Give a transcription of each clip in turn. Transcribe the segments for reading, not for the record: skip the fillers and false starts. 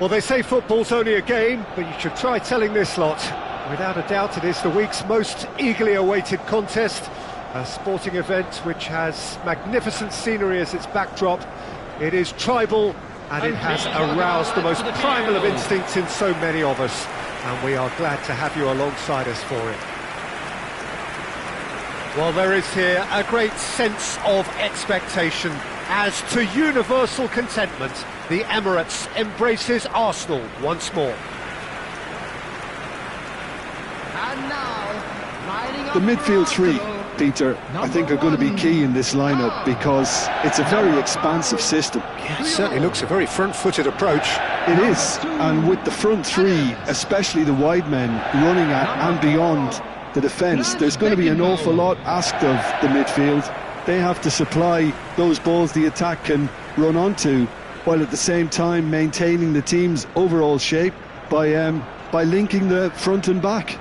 Well, they say football's only a game, but you should try telling this lot. Without a doubt, it is the week's most eagerly awaited contest, a sporting event which has magnificent scenery as its backdrop. It is tribal, and it has aroused the most primal of instincts in so many of us, and we are glad to have you alongside us for it. Well, there is here a great sense of expectation, as to universal contentment, the Emirates embraces Arsenal once more. And now, the midfield three, Peter, I think are going to be key in this lineup because it's a very expansive system. Yeah, it certainly looks a very front-footed approach. It is, and with the front three, especially the wide men running at and beyond the defence, there's going to be an awful lot asked of the midfield. They have to supply those balls the attack can run onto, while at the same time maintaining the team's overall shape by linking the front and back.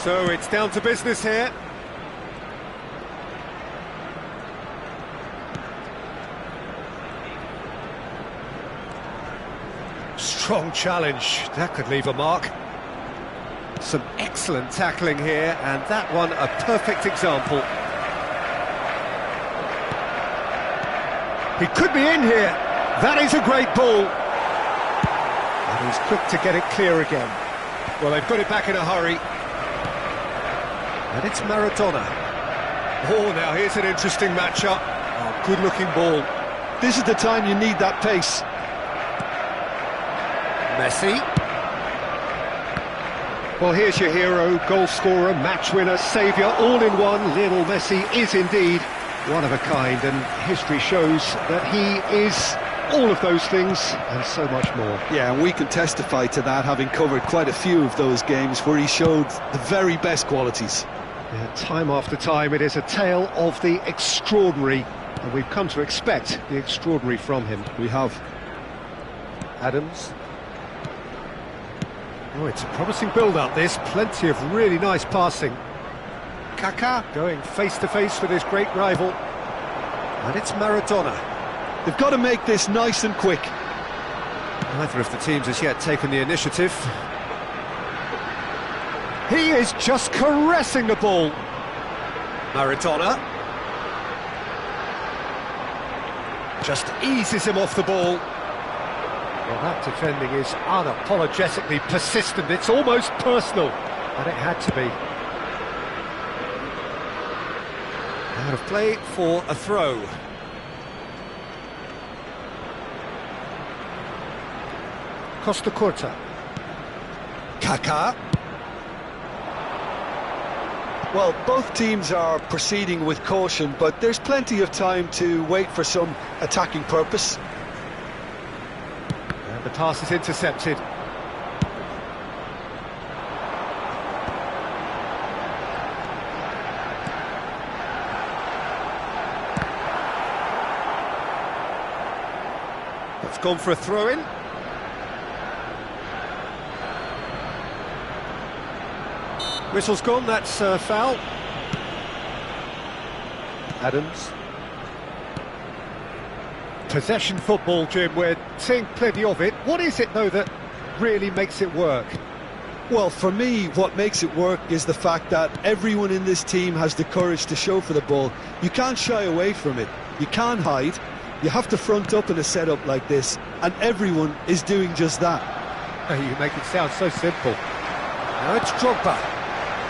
So it's down to business here. Strong challenge, that could leave a mark. Some excellent tackling here, and that one a perfect example. He could be in here. That is a great ball. And he's quick to get it clear again. Well, they've got it back in a hurry. And it's Maradona. Oh, now here's an interesting matchup. Oh, good-looking ball. This is the time you need that pace. Messi. Well, here's your hero, goal scorer, match winner, saviour, all in one. Lionel Messi is indeed one of a kind, and history shows that he is all of those things and so much more. Yeah, and we can testify to that, having covered quite a few of those games where he showed the very best qualities. Yeah, time after time, it is a tale of the extraordinary, and we've come to expect the extraordinary from him. We have. Adams. Oh, it's a promising build-up, this. Plenty of really nice passing. Kaká going face-to-face with his great rival. And it's Maradona. They've got to make this nice and quick. Neither of the teams has yet taken the initiative. He is just caressing the ball. Maradona. Just eases him off the ball. Well, that defending is unapologetically persistent. It's almost personal, and it had to be. Out of play for a throw. Costa Curta. Kaká. Well, both teams are proceeding with caution, but there's plenty of time to wait for some attacking purpose. And the pass is intercepted. That's gone for a throw-in. Whistle's gone, that's foul. Adams. Possession football, Jim, we're seeing plenty of it. What is it, though, that really makes it work? Well, for me, what makes it work is the fact that everyone in this team has the courage to show for the ball. You can't shy away from it. You can't hide. You have to front up in a setup like this, and everyone is doing just that. Oh, you make it sound so simple. Now it's Drogba.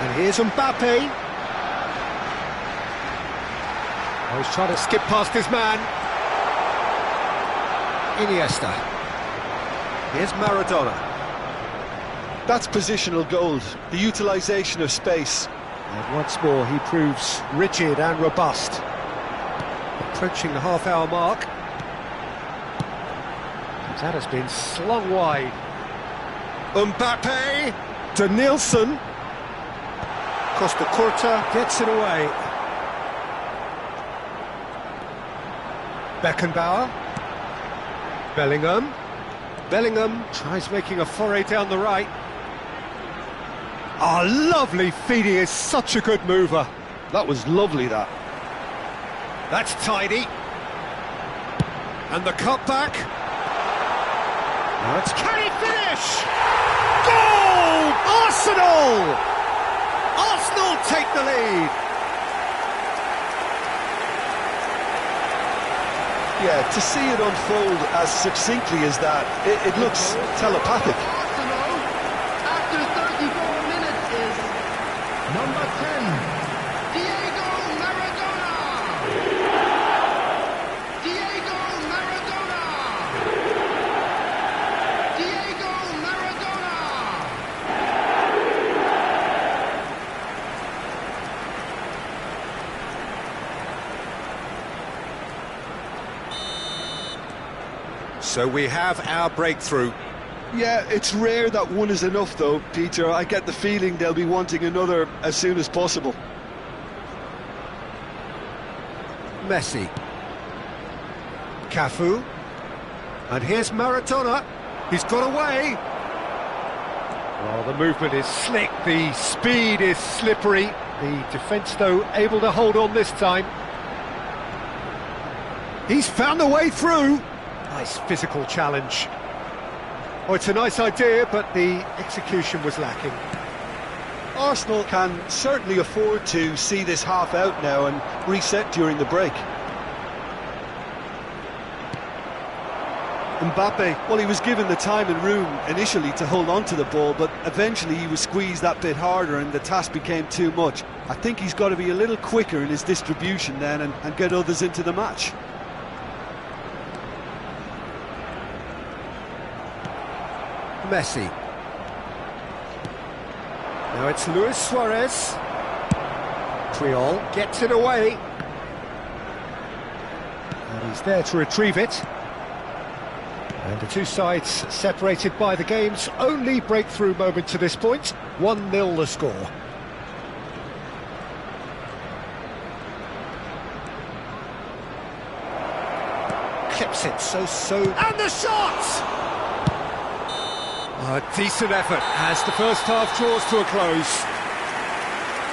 And here's Mbappe. Oh, he's trying to skip past his man. Iniesta. Here's Maradona. That's positional gold, the utilisation of space. And once more he proves rigid and robust. Approaching the half-hour mark. That has been slung wide. Mbappe, to Nielsen. Costa Curta gets it away. Beckenbauer. Bellingham tries making a foray down the right. Oh, lovely feed, he is such a good mover. That was lovely, that. That's tidy. And the cutback. Can he finish? Goal! Arsenal! Arsenal take the lead. Yeah, to see it unfold as succinctly as that, it looks telepathic. Arsenal, after 34 minutes, is number 10, Diego Maradona! Diego Maradona! Diego Maradona! So we have our breakthrough. Yeah, it's rare that one is enough though, Peter. I get the feeling they'll be wanting another as soon as possible. Messi. Cafu. And here's Maradona. He's got away. Well, the movement is slick, the speed is slippery. The defence, though, able to hold on this time. He's found a way through. Nice physical challenge. Oh, it's a nice idea, but the execution was lacking. Arsenal can certainly afford to see this half out now and reset during the break. Mbappe, well, he was given the time and room initially to hold on to the ball, but eventually he was squeezed that bit harder and the task became too much. I think he's got to be a little quicker in his distribution then and get others into the match. Messi. Now it's Luis Suarez. Triol gets it away. And he's there to retrieve it. And the two sides separated by the game's only breakthrough moment to this point. 1-0 the score. Clips it so. And the shot! A decent effort as the first half draws to a close.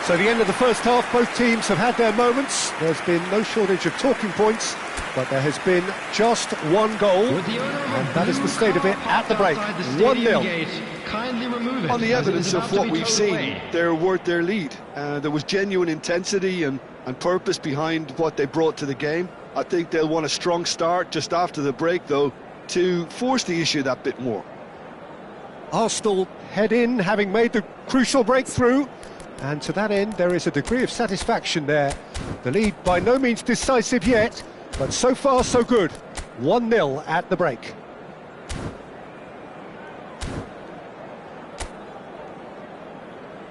So the end of the first half, both teams have had their moments. There's been no shortage of talking points, but there has been just one goal, and that is the state of it at the break. 1-0. On the evidence of what we've seen, they're worth their lead. There was genuine intensity and purpose behind what they brought to the game. I think they'll want a strong start just after the break, though, to force the issue that bit more. Arsenal head in, having made the crucial breakthrough, and to that end there is a degree of satisfaction there. The lead by no means decisive yet, but so far so good. 1-0 at the break.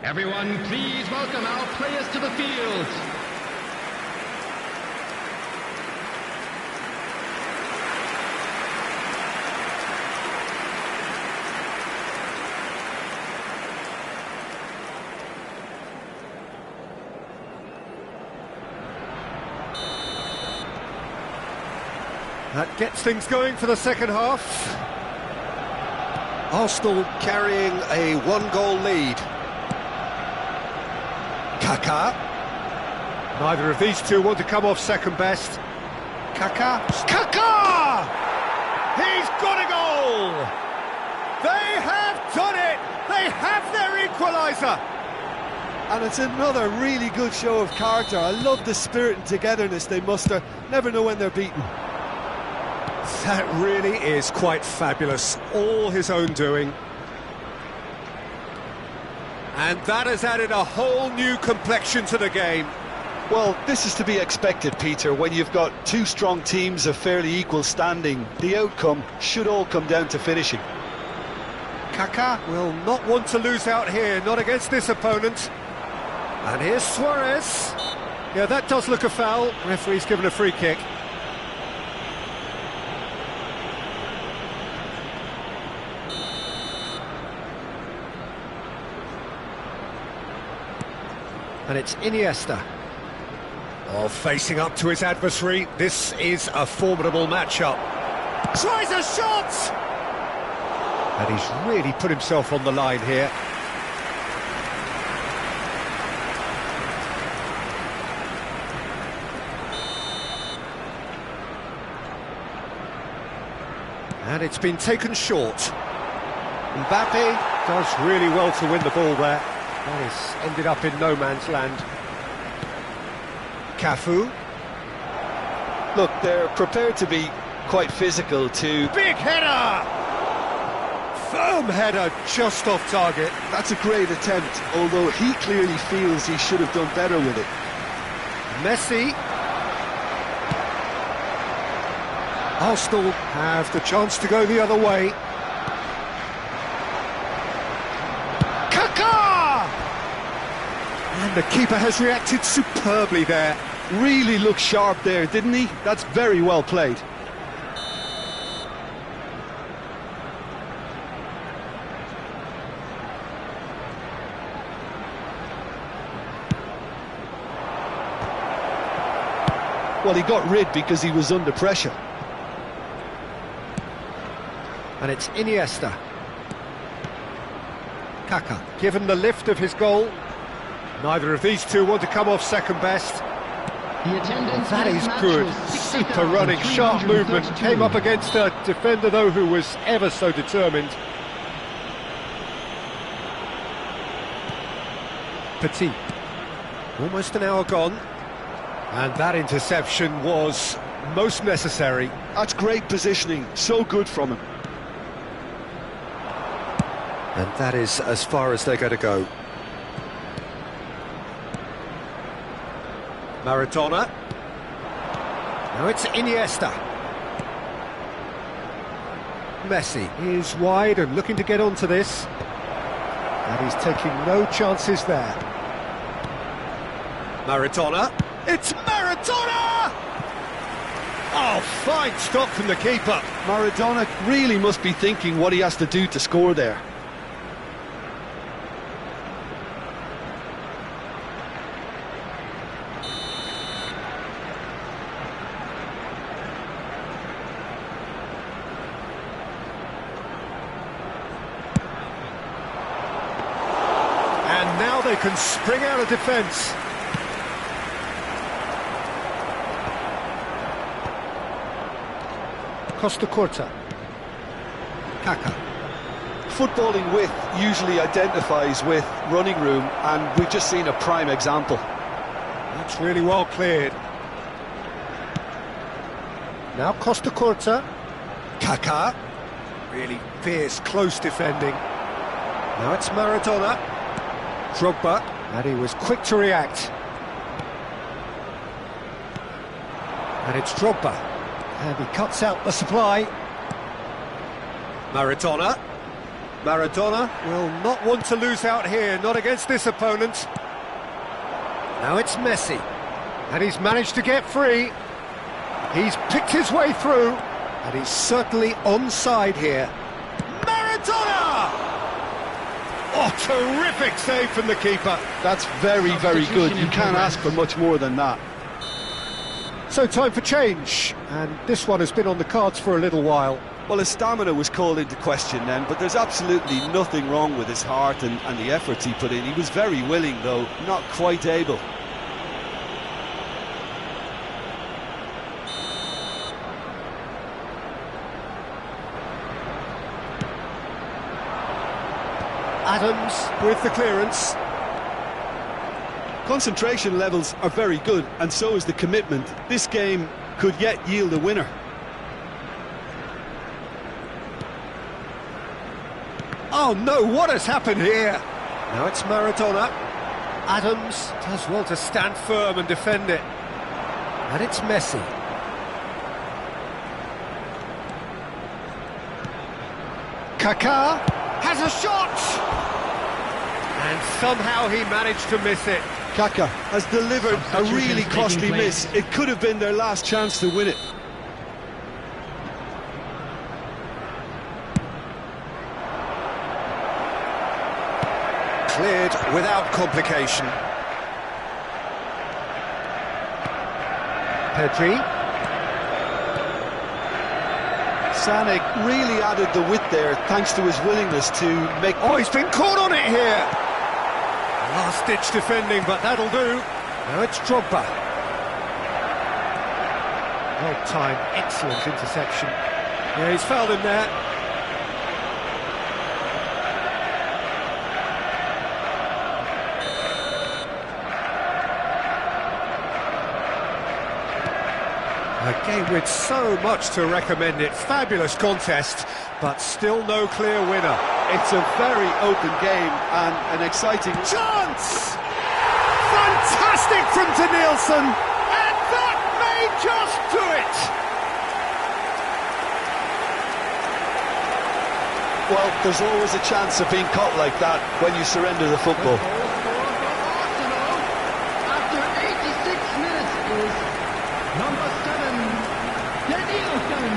Everyone, please welcome our players to the field. That gets things going for the second half. Arsenal carrying a one-goal lead. Kaká. Neither of these two want to come off second best. Kaká. Kaká! He's got a goal! They have done it! They have their equaliser! And it's another really good show of character. I love the spirit and togetherness they muster. Never know when they're beaten. That really is quite fabulous, all his own doing. And that has added a whole new complexion to the game. Well, this is to be expected, Peter, when you've got two strong teams of fairly equal standing. The outcome should all come down to finishing. Kaká will not want to lose out here, not against this opponent. And here's Suarez. Yeah, that does look a foul. Referee's given a free kick. And it's Iniesta. Oh, facing up to his adversary, this is a formidable matchup. Tries a shot! And he's really put himself on the line here. And it's been taken short. Mbappe does really well to win the ball there. That has ended up in no man's land. Cafu. Look, they're prepared to be quite physical too. Big header! Firm header, just off target. That's a great attempt, although he clearly feels he should have done better with it. Messi. Arsenal have the chance to go the other way. Kaká! And the keeper has reacted superbly there. Really looked sharp there, didn't he? That's very well played. Well, he got rid because he was under pressure. And it's Iniesta. Kaká, given the lift of his goal. Neither of these two want to come off second best. That is good. Super running, sharp movement. Came up against a defender, though, who was ever so determined. Petit. Almost an hour gone. And that interception was most necessary. That's great positioning. So good from him. And that is as far as they're going to go. Maradona. Now it's Iniesta. Messi is wide and looking to get onto this. And he's taking no chances there. Maradona. It's Maradona! Oh, fine stop from the keeper. Maradona really must be thinking what he has to do to score there. And now they can spring out of defence. Costa Curta. Kaká. Footballing width usually identifies with running room, and we've just seen a prime example. That's really well cleared. Now Costa Curta. Kaká. Really fierce, close defending. Now it's Maradona. Drogba. And he was quick to react. And it's Drogba. And he cuts out the supply. Maradona. Maradona will not want to lose out here, not against this opponent. Now it's Messi. And he's managed to get free. He's picked his way through. And he's certainly onside here. Maradona! Oh, terrific save from the keeper. That's very, very good. You can't ask for much more than that. So time for change, and this one has been on the cards for a little while. Well, his stamina was called into question then, but there's absolutely nothing wrong with his heart and the efforts he put in. He was very willing, though, not quite able. Adams with the clearance. Concentration levels are very good, and so is the commitment. This game could yet yield a winner. Oh no, what has happened here? Now it's Maradona. Adams does well to stand firm and defend it. And it's Messi. Kaká has a shot! And somehow he managed to miss it. Kaká has delivered a really costly miss. It could have been their last chance to win it. Cleared without complication. Pedri. Sanek really added the width there thanks to his willingness to make... Oh, he's been caught on it here! Last-ditch defending, but that'll do. Now it's Drogba. Well-timed, excellent interception. Yeah, he's fouled him there. A game with so much to recommend it. Fabulous contest, but still no clear winner. It's a very open game and an exciting Chance! Fantastic from Nielsen, and that may just do it! Well, there's always a chance of being caught like that when you surrender the football. After 86 minutes is number 7, Danielson.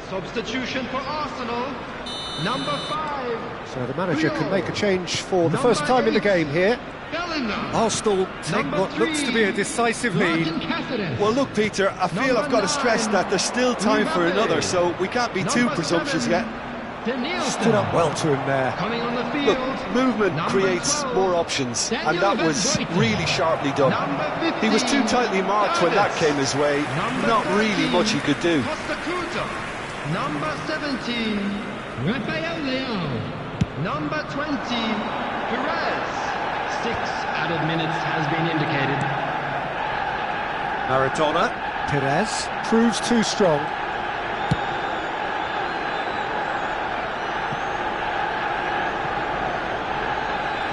Substitution for Arsenal, number 5. So the manager can make a change for the Number first time in the 8. game here. Bellingham. Arsenal take Number what looks to be a 3. decisive lead. Martin Caceres. Well, look, Peter, I feel Number I've got to stress 9. that there's still time for another, so we can't be too Number presumptuous 7. yet. Danielson. Stood up well to him there. Coming on the field. Look, movement Number creates 12. more options, and Daniel that was Van Dijk. really sharply done. Number 15. He was too tightly marked when that came his way. Number Not really 13. much he could do. Costa Curta. Number 17, Rafael Leão. Number 20, Perez. 6 added minutes has been indicated. Maradona. Perez proves too strong.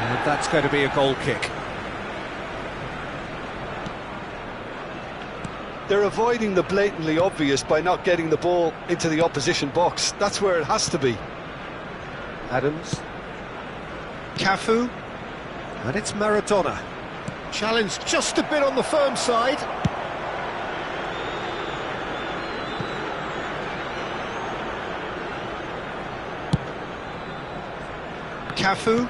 And that's going to be a goal kick. They're avoiding the blatantly obvious by not getting the ball into the opposition box. That's where it has to be. Adams. Cafu. And it's Maradona. Challenged just a bit on the firm side. Cafu.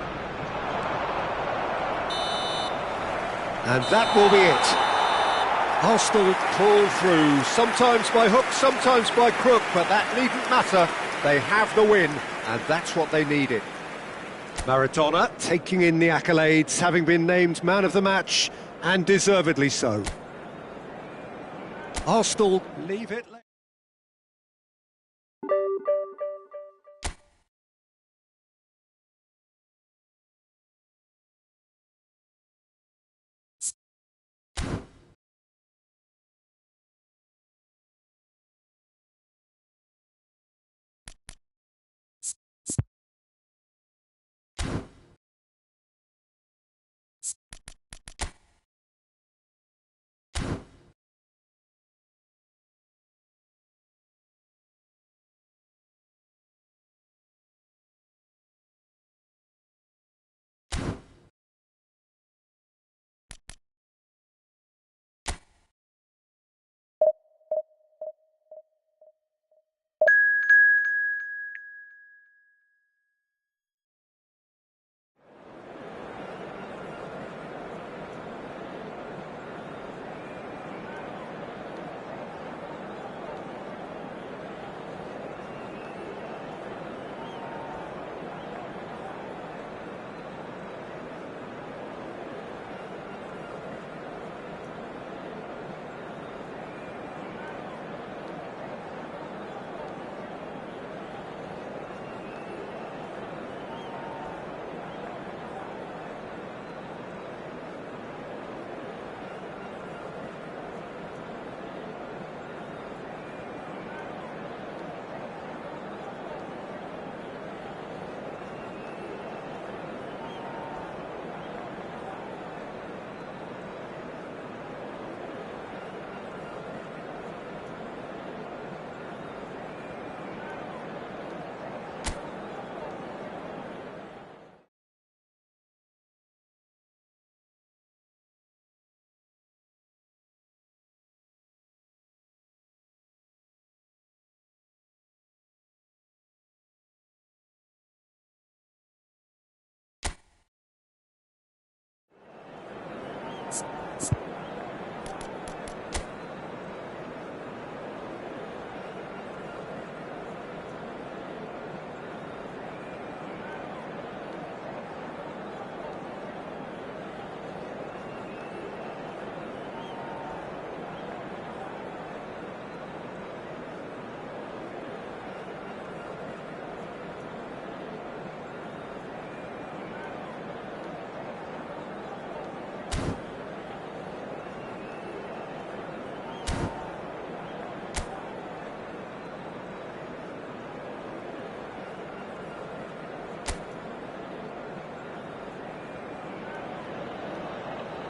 And that will be it. Arsenal pull through, sometimes by hook, sometimes by crook, but that needn't matter. They have the win, and that's what they needed. Maradona taking in the accolades, having been named man of the match, and deservedly so. Arsenal leave it...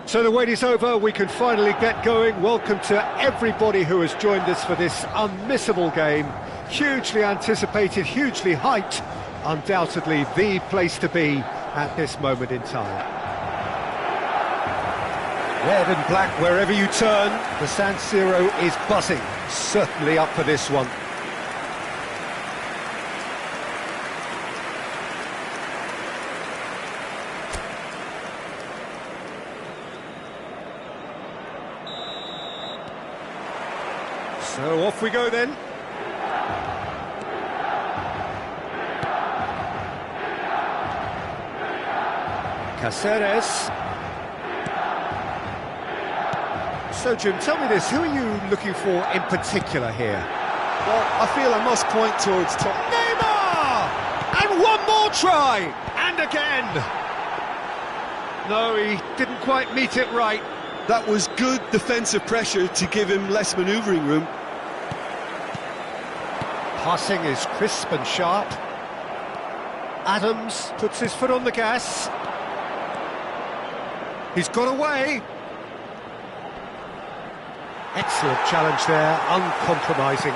So the wait is over, we can finally get going. Welcome to everybody who has joined us for this unmissable game. Hugely anticipated, hugely hyped. Undoubtedly the place to be at this moment in time. Red and black wherever you turn, the San Siro is buzzing. Certainly up for this one. So off we go then. Cáceres. So Jim, tell me this, who are you looking for in particular here? Well, I feel I must point towards Neymar! And one more try! And again! No, he didn't quite meet it right. That was good defensive pressure to give him less manoeuvring room. Passing is crisp and sharp. Adams puts his foot on the gas. He's got away. Excellent challenge there, uncompromising.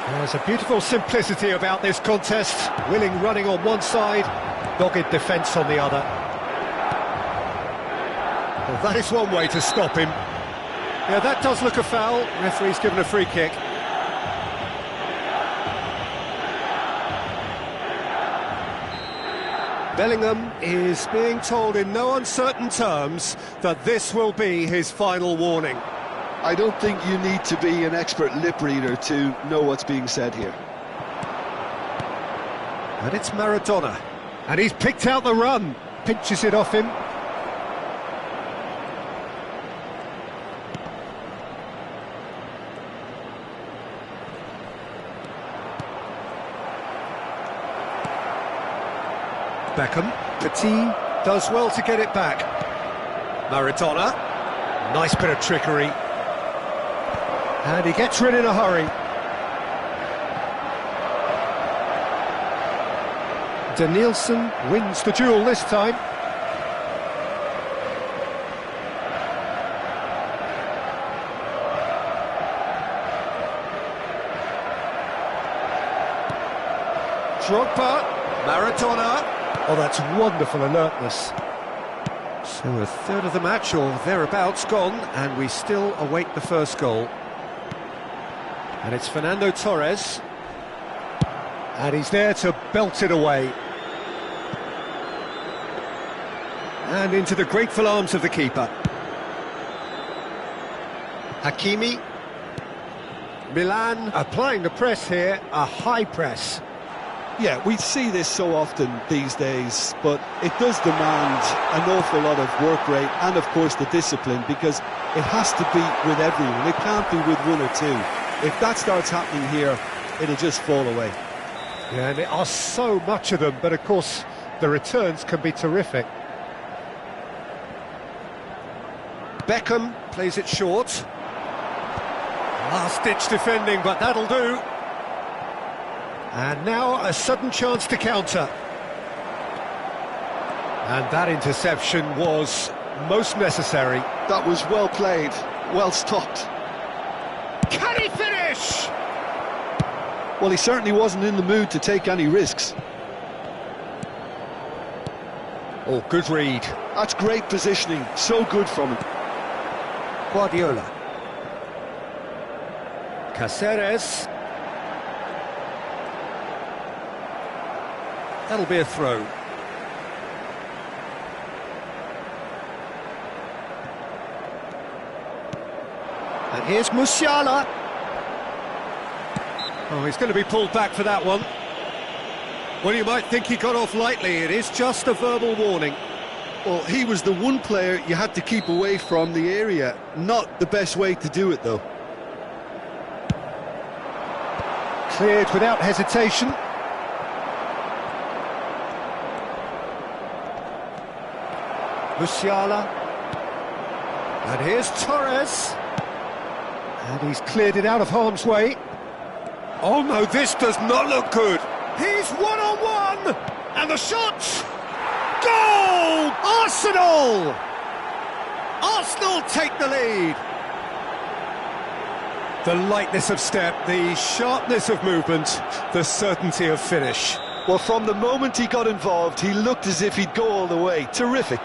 There's a beautiful simplicity about this contest. Willing running on one side, dogged defence on the other. Well, that is one way to stop him. Yeah, that does look a foul. Referee's given a free kick. Bellingham is being told in no uncertain terms that this will be his final warning. I don't think you need to be an expert lip reader to know what's being said here. And it's Maradona. And he's picked out the run. Pinches it off him. Beckham. Petit does well to get it back. Maradona. Nice bit of trickery. And he gets rid in a hurry. Danielson wins the duel this time. Drogba. Maradona. Oh, that's wonderful alertness. So a third of the match, or thereabouts, gone, and we still await the first goal. And it's Fernando Torres. And he's there to belt it away. And into the grateful arms of the keeper. Hakimi. Milan applying the press here, a high press. Yeah, we see this so often these days, but it does demand an awful lot of work rate and, of course, the discipline, because it has to be with everyone. It can't be with one or two. If that starts happening here, it'll just fall away. Yeah, and there are so much of them, but of course the returns can be terrific. Beckham plays it short. Last-ditch defending, but that'll do. And now a sudden chance to counter. And that interception was most necessary. That was well played, well stopped. Can he finish? Well, he certainly wasn't in the mood to take any risks. Oh, good read. That's great positioning, so good from him. Guardiola. Cáceres. That'll be a throw. And here's Musiala. Oh, he's going to be pulled back for that one. Well, you might think he got off lightly. It is just a verbal warning. Well, he was the one player you had to keep away from the area. Not the best way to do it, though. Cleared without hesitation. Musiala. And here's Torres. And he's cleared it out of harm's way. Oh no, this does not look good. He's one-on-one! And the shot! Goal! Arsenal! Arsenal take the lead. The lightness of step, the sharpness of movement, the certainty of finish. Well, from the moment he got involved, he looked as if he'd go all the way. Terrific.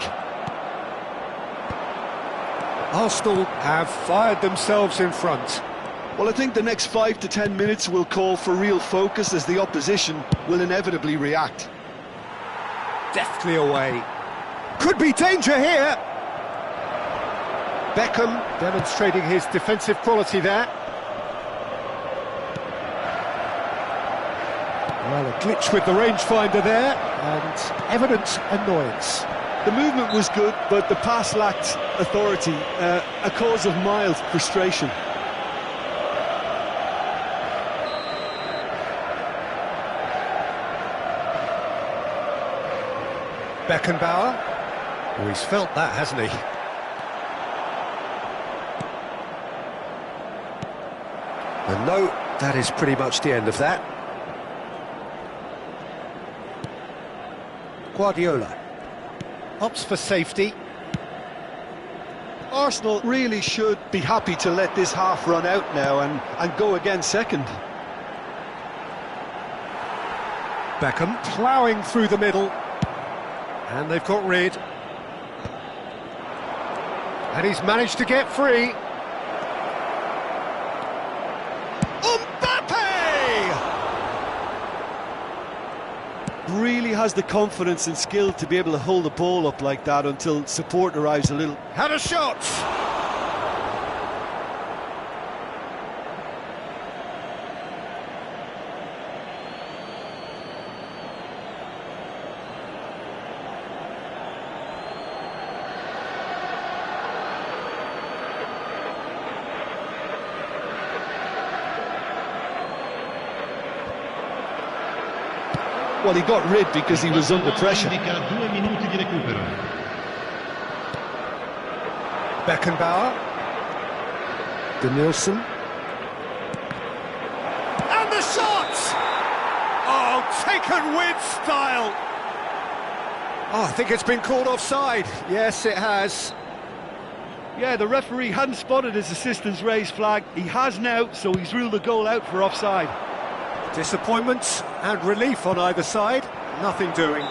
Arsenal have fired themselves in front. Well, I think the next 5 to 10 minutes will call for real focus as the opposition will inevitably react. Deftly away. Could be danger here. Beckham demonstrating his defensive quality there. Well, a glitch with the rangefinder there, and evident annoyance. The movement was good, but the pass lacked authority, a cause of mild frustration. Beckenbauer. Oh, he's felt that, hasn't he? And no, that is pretty much the end of that. Guardiola opts for safety. Arsenal really should be happy to let this half run out now and go again second. Beckham ploughing through the middle. And they've got rid. And he's managed to get free. Really has the confidence and skill to be able to hold the ball up like that until support arrives a little. Had a shot! Well, he got rid because he was under pressure. Beckenbauer. Denilson. And the shot! Oh, taken with style! Oh, I think it's been called offside. Yes, it has. Yeah, the referee hadn't spotted his assistant's raised flag. He has now, so he's ruled the goal out for offside. Disappointment and relief on either side, nothing doing.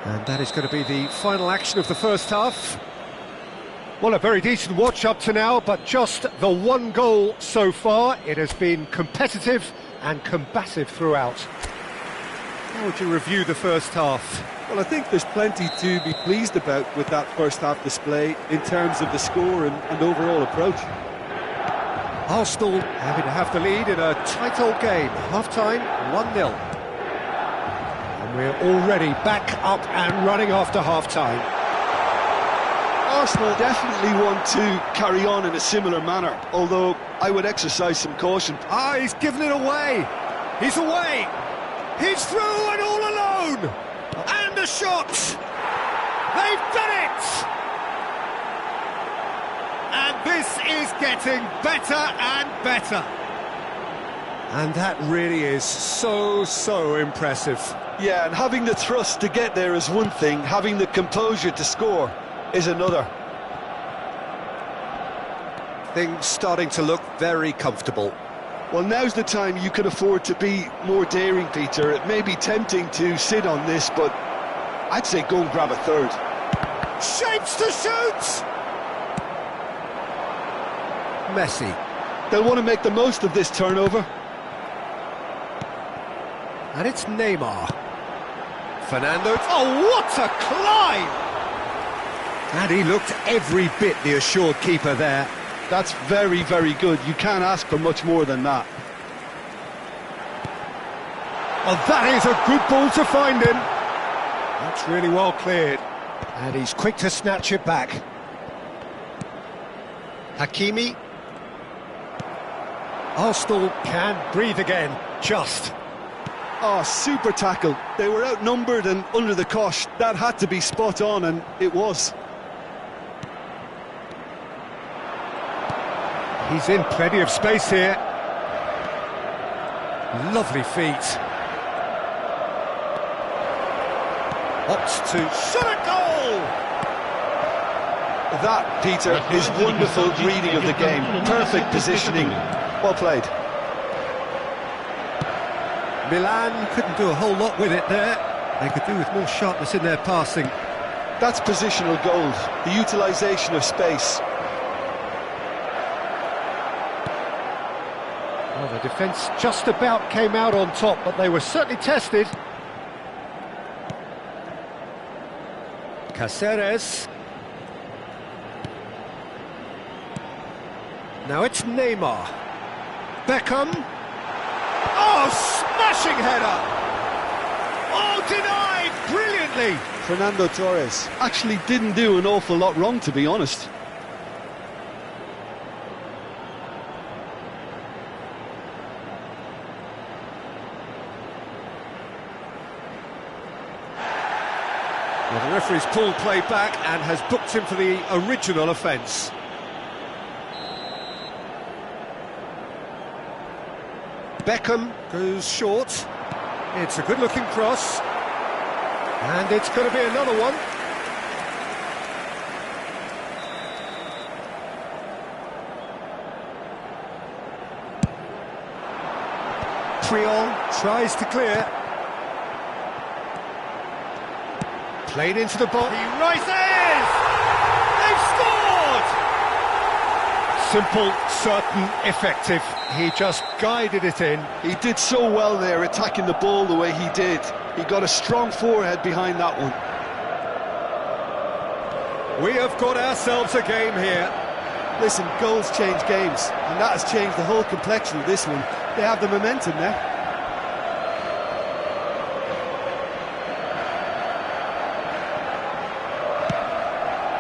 And that is going to be the final action of the first half. Well, a very decent watch up to now, but just the one goal so far. It has been competitive and combative throughout. How would you review the first half? Well, I think there's plenty to be pleased about with that first half display in terms of the score and overall approach. Arsenal having to have the lead in a tight old game. Half-time, 1-0. And we're already back up and running after half-time. Arsenal definitely want to carry on in a similar manner, although I would exercise some caution. Ah, he's given it away. He's away. He's through and all alone. And a shot. They've done it. And this is getting better and better. And that really is so impressive. Yeah, and having the thrust to get there is one thing, having the composure to score is another. Things starting to look very comfortable. Well, now's the time you can afford to be more daring, Peter. It may be tempting to sit on this, but I'd say go and grab a third. Shapes to shoot! Messi. They'll want to make the most of this turnover. And it's Neymar. Fernando. Oh, what a climb! And he looked every bit the assured keeper there. That's very, very good. You can't ask for much more than that. Well, that is a good ball to find him. That's really well cleared. And he's quick to snatch it back. Hakimi. Arsenal can breathe again, just. Oh, super tackle. They were outnumbered and under the cosh. That had to be spot on, and it was. He's in plenty of space here. Lovely feet. Opts to shot a goal! That, Peter, is wonderful reading of the game. Perfect positioning. Well played. Milan couldn't do a whole lot with it there. They could do with more sharpness in their passing. That's positional gold, the utilisation of space. Well, the defence just about came out on top, but they were certainly tested. Cáceres. Now it's Neymar. Beckham. Oh, smashing header! Oh, denied brilliantly! Fernando Torres actually didn't do an awful lot wrong, to be honest. Well, the referee's pulled play back and has booked him for the original offence. Beckham goes short. It's a good-looking cross. And it's going to be another one. Priol tries to clear. Played into the box. He rises! They've scored! Simple, certain, effective. He just guided it in. He did so well there, attacking the ball the way he did. He got a strong forehead behind that one. We have got ourselves a game here. Listen, goals change games, and that has changed the whole complexion of this one. They have the momentum now.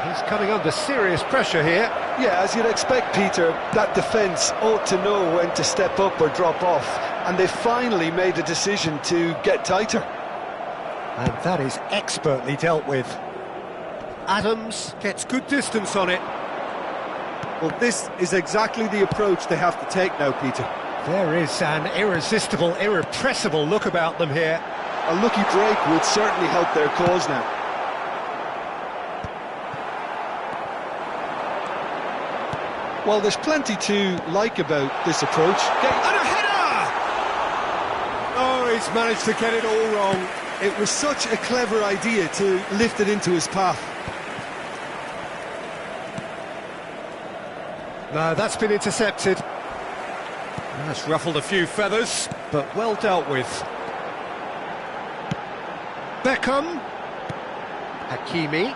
He's coming under serious pressure here. Yeah, as you'd expect, Peter, that defence ought to know when to step up or drop off, and they finally made a decision to get tighter. And that is expertly dealt with. Adams gets good distance on it. Well, this is exactly the approach they have to take now, Peter. There is an irresistible, irrepressible look about them here. A lucky break would certainly help their cause now. Well, there's plenty to like about this approach. And a header! Oh, he's managed to get it all wrong. It was such a clever idea to lift it into his path. No, that's been intercepted. That's ruffled a few feathers, but well dealt with. Beckham. Hakimi.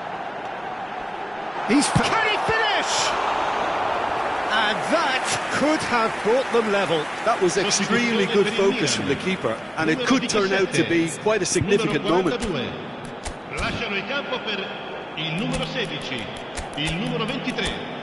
Can he finish? And that could have brought them level. That was extremely good focus from the keeper, and it could turn out to be quite a significant moment. Lasciano il campo per il numero 16, il numero 23.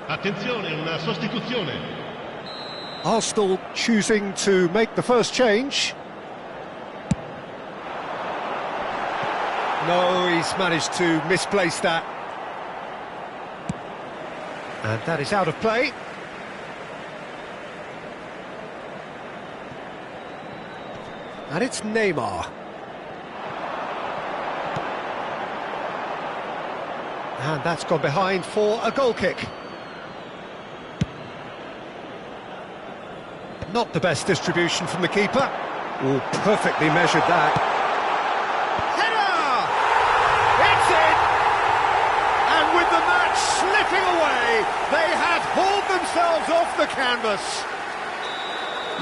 Attenzione, una sostituzione. Arsenal choosing to make the first change. No, he's managed to misplace that. And that is out of play. And it's Neymar. And that's gone behind for a goal kick. Not the best distribution from the keeper. Oh, perfectly measured that. Header! It's in! And with the match slipping away, they have hauled themselves off the canvas.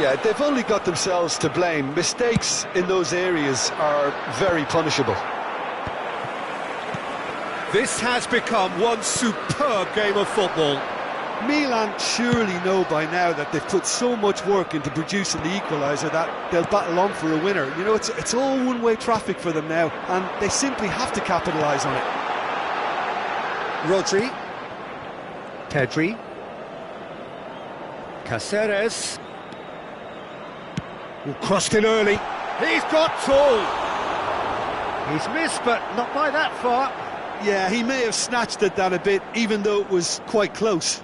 Yeah, they've only got themselves to blame. Mistakes in those areas are very punishable. This has become one superb game of football. Milan surely know by now that they've put so much work into producing the equaliser that they'll battle on for a winner. You know, it's all one-way traffic for them now, and they simply have to capitalise on it. Rodri. Pedri. Caceres. Crossed in early. He's got tall. He's missed, but not by that far. Yeah, he may have snatched at that a bit, even though it was quite close.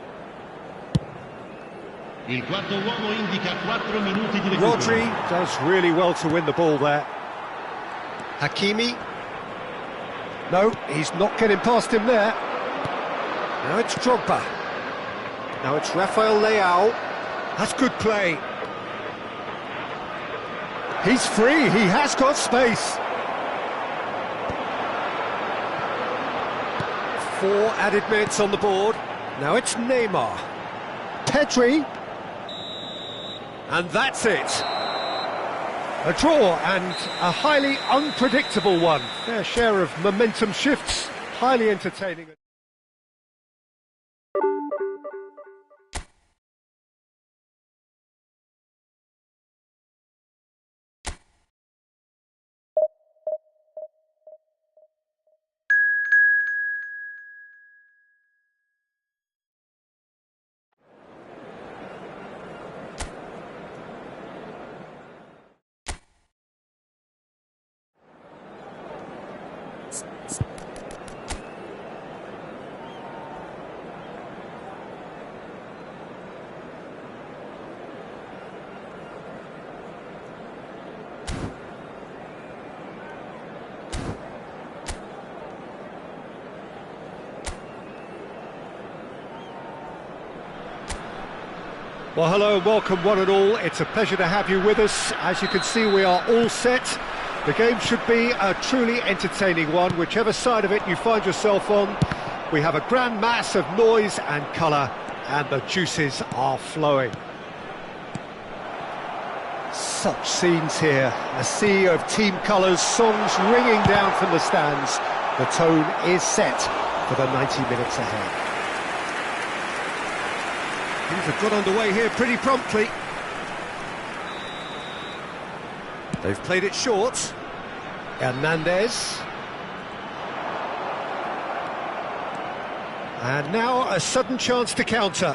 Il quarto uomo indica 4 minuti di recupero. Rodri does really well to win the ball there. Hakimi. No, he's not getting past him there. Now it's Drogba. Now it's Rafael Leao. That's good play. He's free, he has got space. 4 added minutes on the board. Now it's Neymar. Pedri. And that's it. A draw, and a highly unpredictable one. Fair share of momentum shifts, highly entertaining. Well, hello and welcome one and all. It's a pleasure to have you with us. As you can see, we are all set. The game should be a truly entertaining one, whichever side of it you find yourself on. We have a grand mass of noise and colour, and the juices are flowing. Such scenes here, a sea of team colours, songs ringing down from the stands. The tone is set for the 90 minutes ahead. Things have got underway here pretty promptly. They've played it short. Hernandez. And now a sudden chance to counter.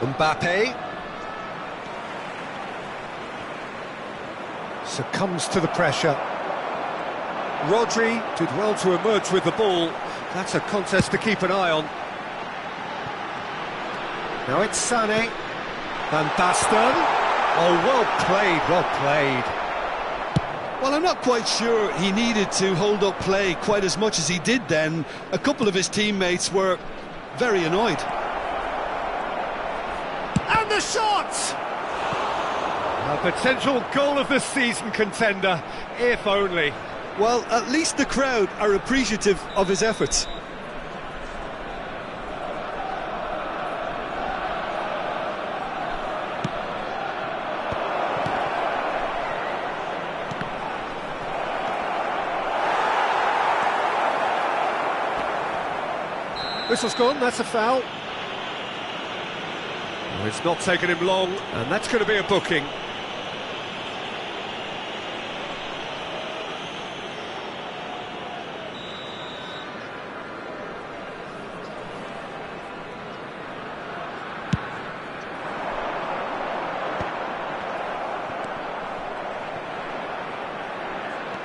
Mbappe. Succumbs to the pressure. Rodri did well to emerge with the ball. That's a contest to keep an eye on. Now it's Sané. Van Basten. Oh, well played, well played. Well, I'm not quite sure he needed to hold up play quite as much as he did then. A couple of his teammates were very annoyed. And the shot! A potential goal of the season contender, if only. Well, at least the crowd are appreciative of his efforts. Whistle's gone, that's a foul. Oh, it's not taken him long, and that's going to be a booking.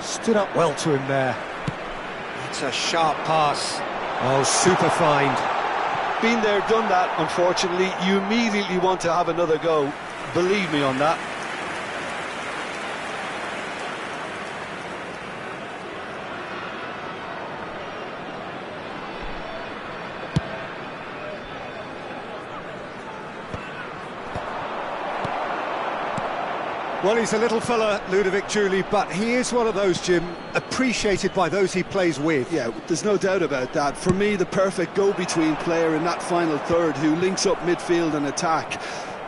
Stood up well to him there. That's a sharp pass. Oh, super find. Been there, done that, unfortunately. You immediately want to have another go. Believe me on that. Well, he's a little fella, Ludovic Julie, but he is one of those, Jim, appreciated by those he plays with. Yeah, there's no doubt about that. For me, the perfect go-between player in that final third who links up midfield and attack.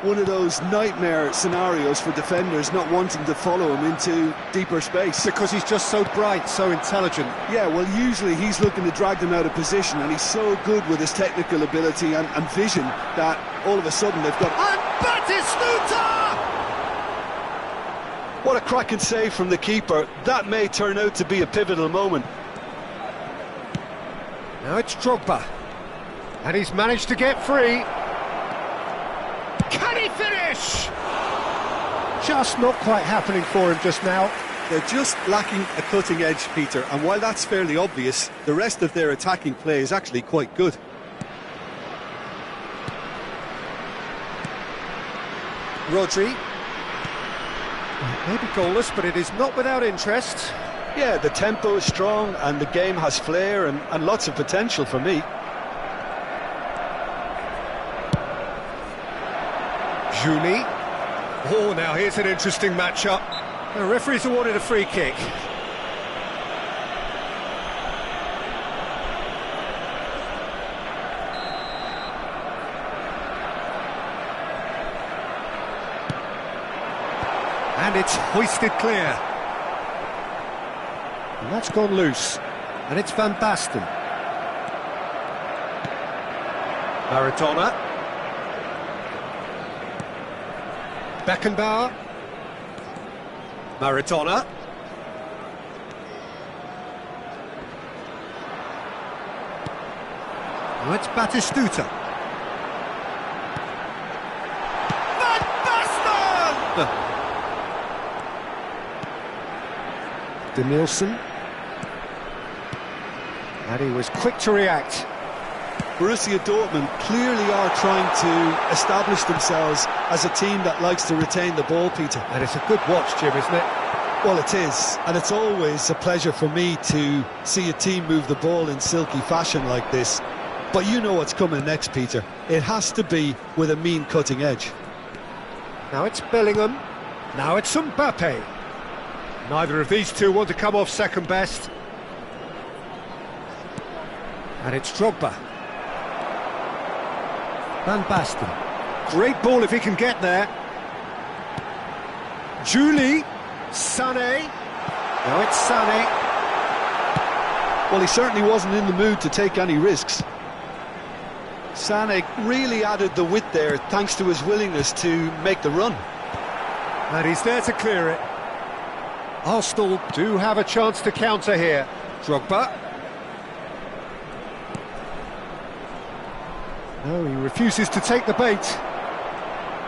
One of those nightmare scenarios for defenders not wanting to follow him into deeper space. Because he's just so bright, so intelligent. Yeah, well, usually he's looking to drag them out of position, and he's so good with his technical ability and vision that all of a sudden they've got... And Batistuta! What a cracking save from the keeper. That may turn out to be a pivotal moment. Now it's Drogba. And he's managed to get free. Can he finish? Just not quite happening for him just now. They're just lacking a cutting edge, Peter, and while that's fairly obvious, the rest of their attacking play is actually quite good. Rodri. Maybe goalless, but it is not without interest. Yeah, the tempo is strong and the game has flair and lots of potential for me. Julie. Oh, now here's an interesting matchup. The referee's awarded a free kick. And it's hoisted clear. And that's gone loose. And it's Van Basten. Maradona. Beckenbauer. Maradona. Now it's Batistuta. Van Basten! Danielson. And he was quick to react. Borussia Dortmund clearly are trying to establish themselves as a team that likes to retain the ball, Peter. And it's a good watch, Jim, isn't it? Well, it is, and it's always a pleasure for me to see a team move the ball in silky fashion like this. But you know what's coming next, Peter. It has to be with a mean cutting edge. Now it's Bellingham. Now it's Mbappe. Neither of these two want to come off second best. And it's Drogba. Van Basten. Great ball if he can get there. Julie. Sané. Now it's Sané. Well, he certainly wasn't in the mood to take any risks. Sané really added the width there thanks to his willingness to make the run. And he's there to clear it. Arsenal do have a chance to counter here. Drogba. No, he refuses to take the bait.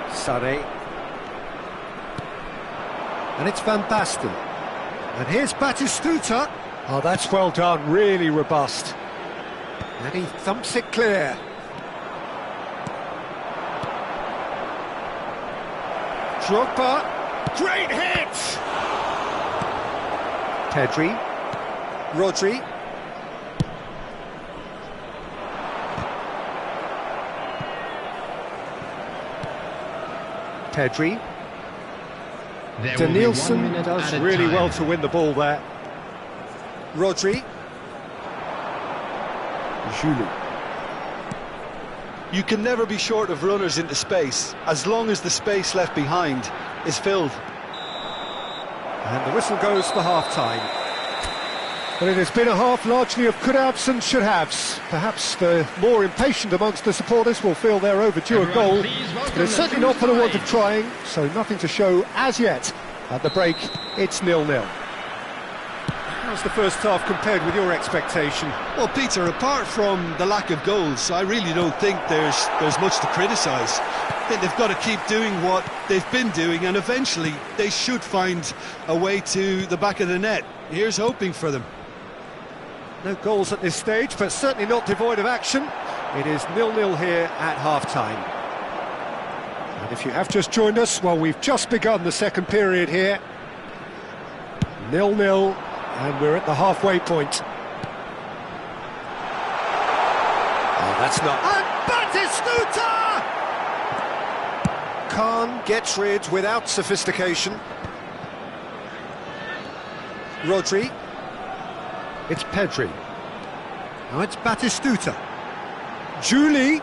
Sané. And it's Van Basten. And here's Batistuta. Oh, that's well done, really robust. And he thumps it clear. Drogba. Great hit! Pedri. Rodri. Pedri. Danielson does really well to win the ball there. Rodri. Julie. You can never be short of runners into space, as long as the space left behind is filled. And the whistle goes for half-time. But it has been a half largely of could-haves and should-haves. Perhaps the more impatient amongst the supporters will feel they're overdue a goal. But it's certainly not for the want of trying, so nothing to show as yet. At the break, it's 0-0. How's the first half compared with your expectation? Well, Peter, apart from the lack of goals, I really don't think there's much to criticise. I think they've got to keep doing what they've been doing, and eventually they should find a way to the back of the net. Here's hoping for them. No goals at this stage, but certainly not devoid of action. It is 0-0 here at half-time. And if you have just joined us, well, we've just begun the second period here. 0-0, and we're at the halfway point. Oh, that's not... And Batistuta! Can't None gets rid without sophistication. Rodri. It's Pedri. Now it's Batistuta. Juli.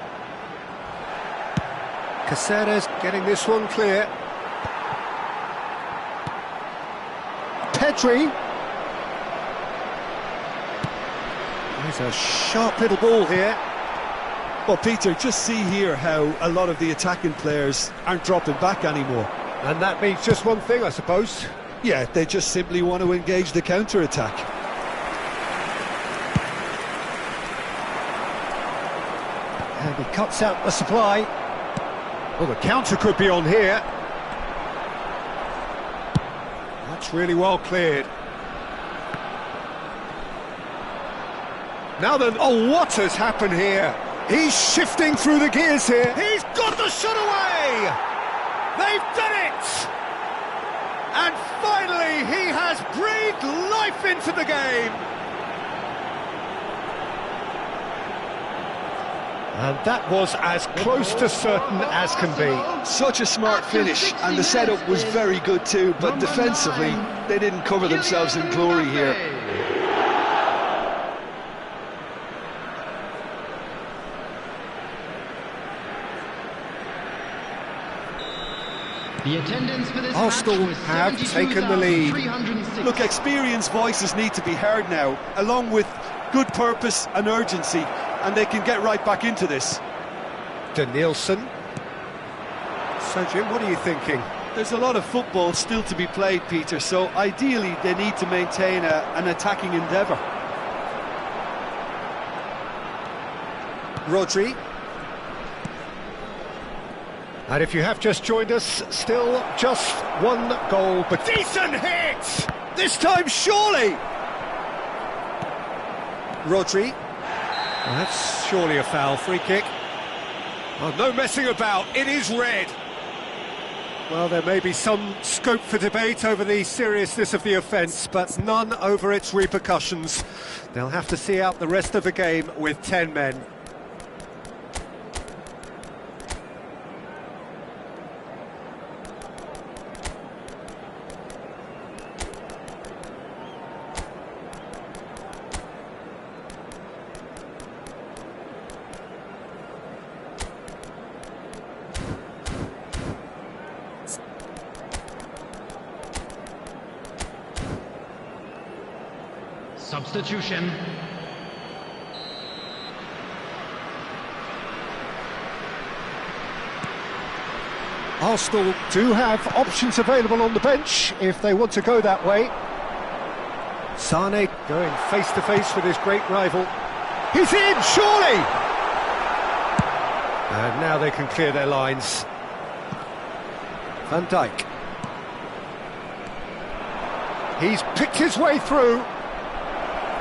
Caceres getting this one clear. Pedri. There's a sharp little ball here. Well, Peter, just see here how a lot of the attacking players aren't dropping back anymore. And that means just one thing, I suppose. Yeah, they just simply want to engage the counter-attack. And he cuts out the supply. Well, the counter could be on here. That's really well cleared. Now then, oh, what has happened here? He's shifting through the gears here. He's got the shot away! They've done it! And finally, he has breathed life into the game. And that was as close to certain as can be. Such a smart finish, and the setup was very good too, but defensively, they didn't cover themselves in glory here. The attendance for this Arsenal match was have taken the lead. 72,306. Look, experienced voices need to be heard now, along with good purpose and urgency, and they can get right back into this. Danielson. So, Jim, what are you thinking? There's a lot of football still to be played, Peter, so ideally they need to maintain an attacking endeavour. Rodri. And if you have just joined us, still just one goal, but decent hit! This time, surely! Rodri. Well, that's surely a foul, free kick. Oh, no messing about, it is red. Well, there may be some scope for debate over the seriousness of the offence, but none over its repercussions. They'll have to see out the rest of the game with 10 men. Substitution. Arsenal do have options available on the bench if they want to go that way. Sane going face-to-face with his great rival. He's in, surely! And now they can clear their lines. Van Dijk. He's picked his way through.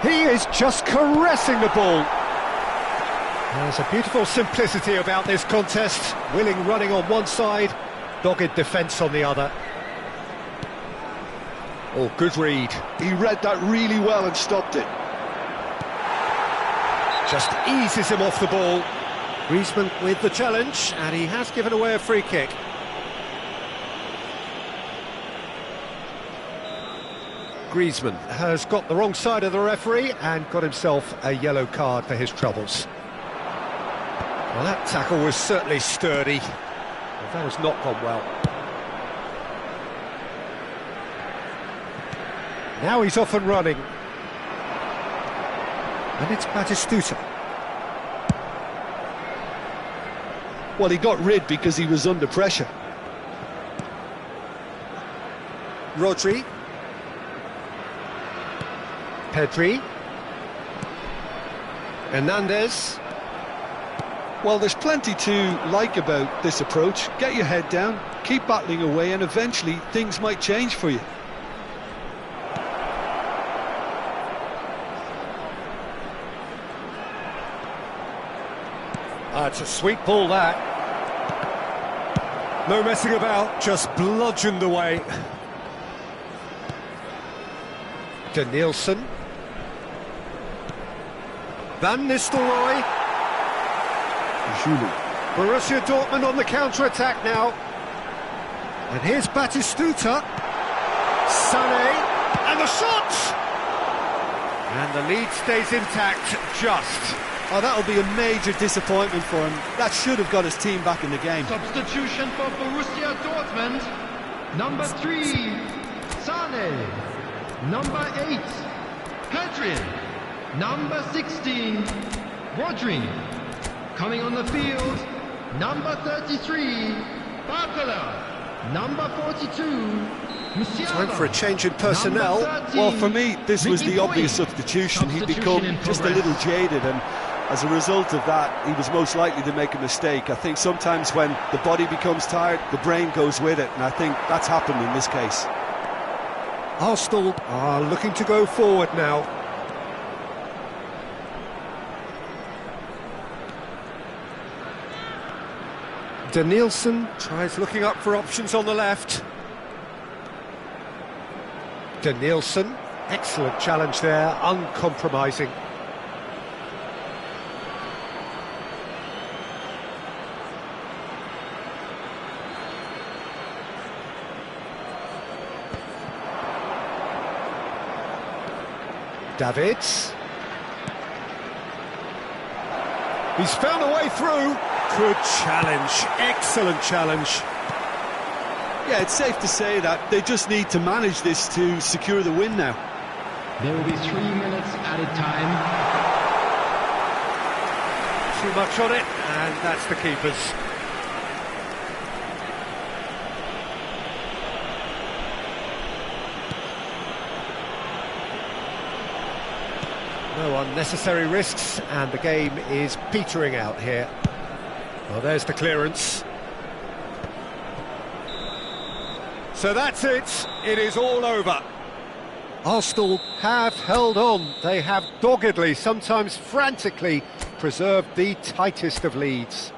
He is just caressing the ball. There's a beautiful simplicity about this contest. Willing running on one side, dogged defence on the other. Oh, good read. He read that really well and stopped it. Just eases him off the ball. Griezmann with the challenge, and he has given away a free kick. Griezmann has got the wrong side of the referee and got himself a yellow card for his troubles. Well, that tackle was certainly sturdy. But that has not gone well. Now he's off and running. And it's Batistuta. Well, he got rid because he was under pressure. Rodri. Pedri. Hernandez. Well, there's plenty to like about this approach. Get your head down, keep battling away, and eventually things might change for you. It's a sweet ball, that. No messing about, just bludgeoned away. Danielson. Van Nistelrooy. Juli. Borussia Dortmund on the counter-attack now. And here's Batistuta. Sané, and the shot! And the lead stays intact, just. Oh, that'll be a major disappointment for him. That should have got his team back in the game. Substitution for Borussia Dortmund. Number 3, Sané. Number 8, Pedri. Number 16, Rodri. Coming on the field, number 33, Barcola. Number 42, Musiala. Time for a change in personnel. Well, for me, this was the obvious substitution. He'd become just a little jaded, and as a result of that, he was most likely to make a mistake. I think sometimes when the body becomes tired, the brain goes with it, and I think that's happened in this case. Arsenal are looking to go forward now. Danielson tries looking up for options on the left. Danielson, excellent challenge there, uncompromising. Davids. He's found a way through. Good challenge, excellent challenge. Yeah, it's safe to say that they just need to manage this to secure the win now. There will be 3 minutes added time. Too much on it, and that's the keeper's. No unnecessary risks, and the game is petering out here. Well, there's the clearance. So that's it. It is all over. Arsenal have held on. They have doggedly, sometimes frantically, preserved the tightest of leads.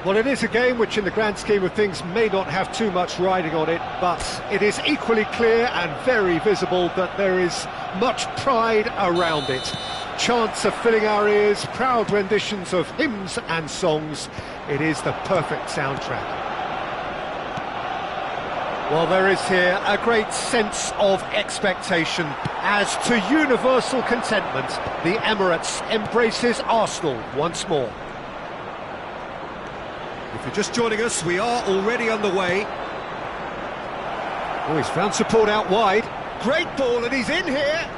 Well, it is a game which in the grand scheme of things may not have too much riding on it, but it is equally clear and very visible that there is much pride around it. Chants are filling our ears, proud renditions of hymns and songs. It is the perfect soundtrack. Well, there is here a great sense of expectation as to universal contentment. The Emirates embraces Arsenal once more. If you're just joining us, we are already underway. Oh, he's found support out wide. Great ball, and he's in here.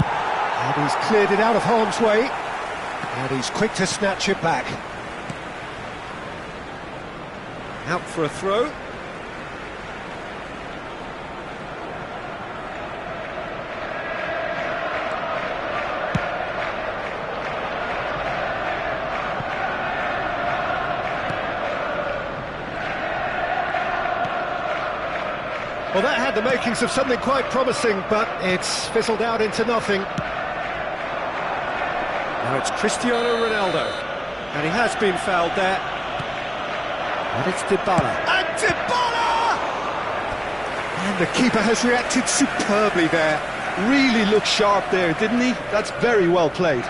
And he's cleared it out of harm's way. And he's quick to snatch it back. Out for a throw. Well, that had the makings of something quite promising, but it's fizzled out into nothing. Now it's Cristiano Ronaldo, and he has been fouled there. And it's Dybala. And Dybala! And the keeper has reacted superbly there. Really looked sharp there, didn't he? That's very well played.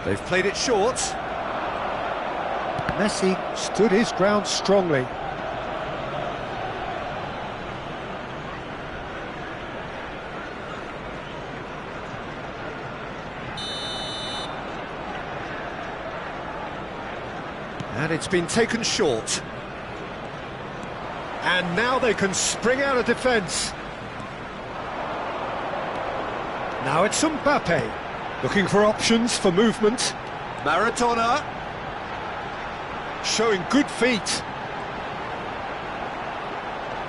They've played it short. Messi stood his ground strongly. And it's been taken short. And now they can spring out of defence. Now it's Mbappe. Looking for options for movement. Maradona. Showing good feet.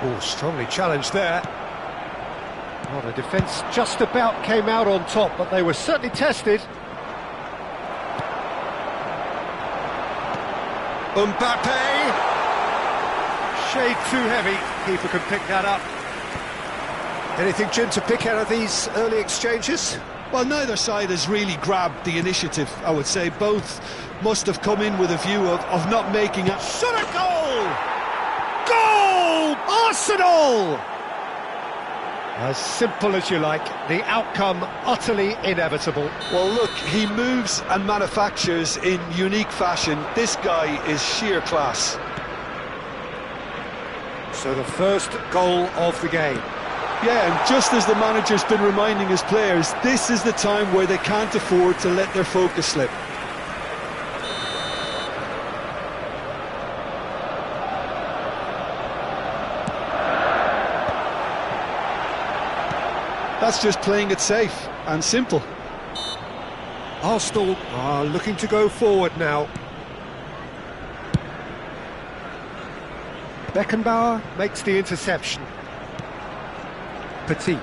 Oh, strongly challenged there. Well, the defence just about came out on top, but they were certainly tested. Mbappe. Shade too heavy. Keeper can pick that up. Anything, Jim, to pick out of these early exchanges? Well, neither side has really grabbed the initiative, I would say. Both must have come in with a view of not making a... Shot a goal! Goal! Arsenal! As simple as you like, the outcome utterly inevitable. Well, look, he moves and manufactures in unique fashion. This guy is sheer class. So the first goal of the game. Yeah, and just as the manager's been reminding his players, this is the time where they can't afford to let their focus slip. That's just playing it safe and simple. Arsenal are looking to go forward now. Beckenbauer makes the interception. Petit.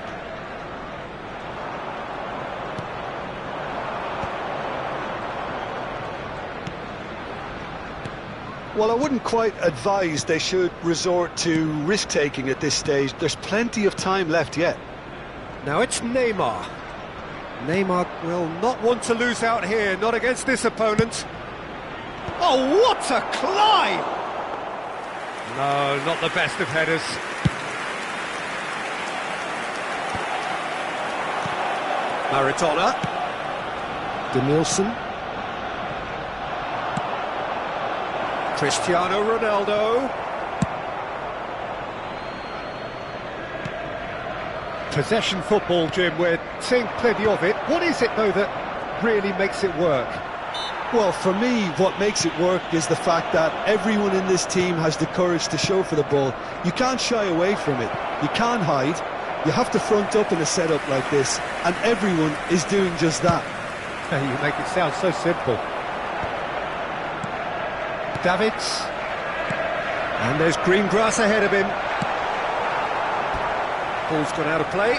Well, I wouldn't quite advise they should resort to risk-taking at this stage. There's plenty of time left yet. Now it's Neymar. Neymar will not want to lose out here, not against this opponent. Oh, what a climb! No, not the best of headers. Maradona. Denilson. Cristiano Ronaldo. Possession football, Jim, we're seeing plenty of it. What is it, though, that really makes it work? Well, for me, what makes it work is the fact that everyone in this team has the courage to show for the ball. You can't shy away from it. You can't hide. You have to front up in a setup like this, and everyone is doing just that. You make it sound so simple. Davids. And there's green grass ahead of him. Ball's gone out of play.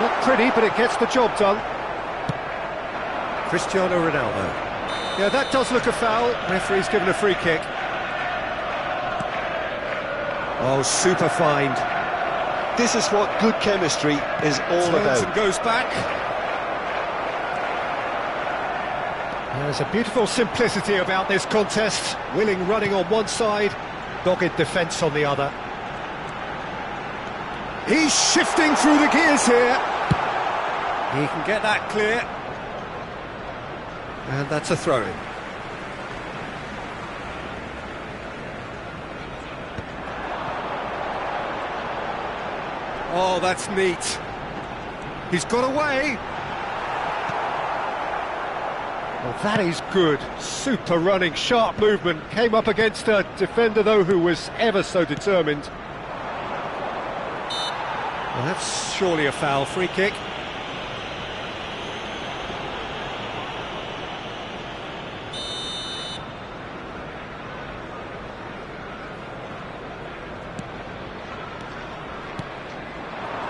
Not pretty, but it gets the job done. Cristiano Ronaldo. Yeah, that does look a foul. Referee's given a free kick. Oh, super find. This is what good chemistry is all about. And goes back. There's a beautiful simplicity about this contest. Willing running on one side, dogged defence on the other. He's shifting through the gears here. He can get that clear. And that's a throw-in. Oh, that's neat. He's got away. Well, that is good. Super running, sharp movement. Came up against a defender, though, who was ever so determined. Well, that's surely a foul. Free kick.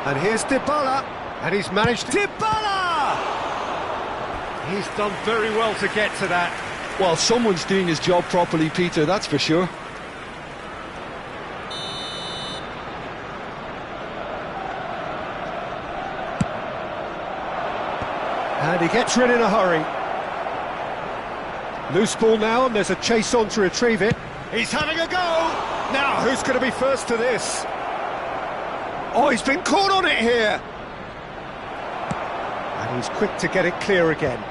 And here's Dybala, and he's managed... Dybala! He's done very well to get to that. Well, someone's doing his job properly, Peter, that's for sure. And he gets rid in a hurry. Loose ball now, and there's a chase on to retrieve it. He's having a go! Now, who's going to be first to this? Oh, he's been caught on it here! And he's quick to get it clear again.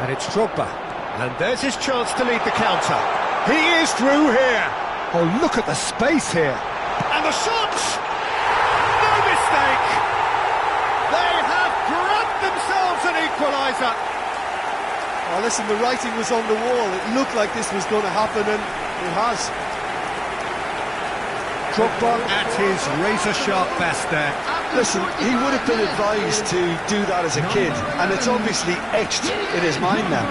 And it's Drogba. And there's his chance to lead the counter. He is through here! Oh, look at the space here! And the shot! No mistake! They have grabbed themselves an equaliser! Oh, listen, the writing was on the wall. It looked like this was going to happen, and it has. Drogba at his razor-sharp best there. Listen, he would have been advised to do that as a kid, and it's obviously etched in his mind now.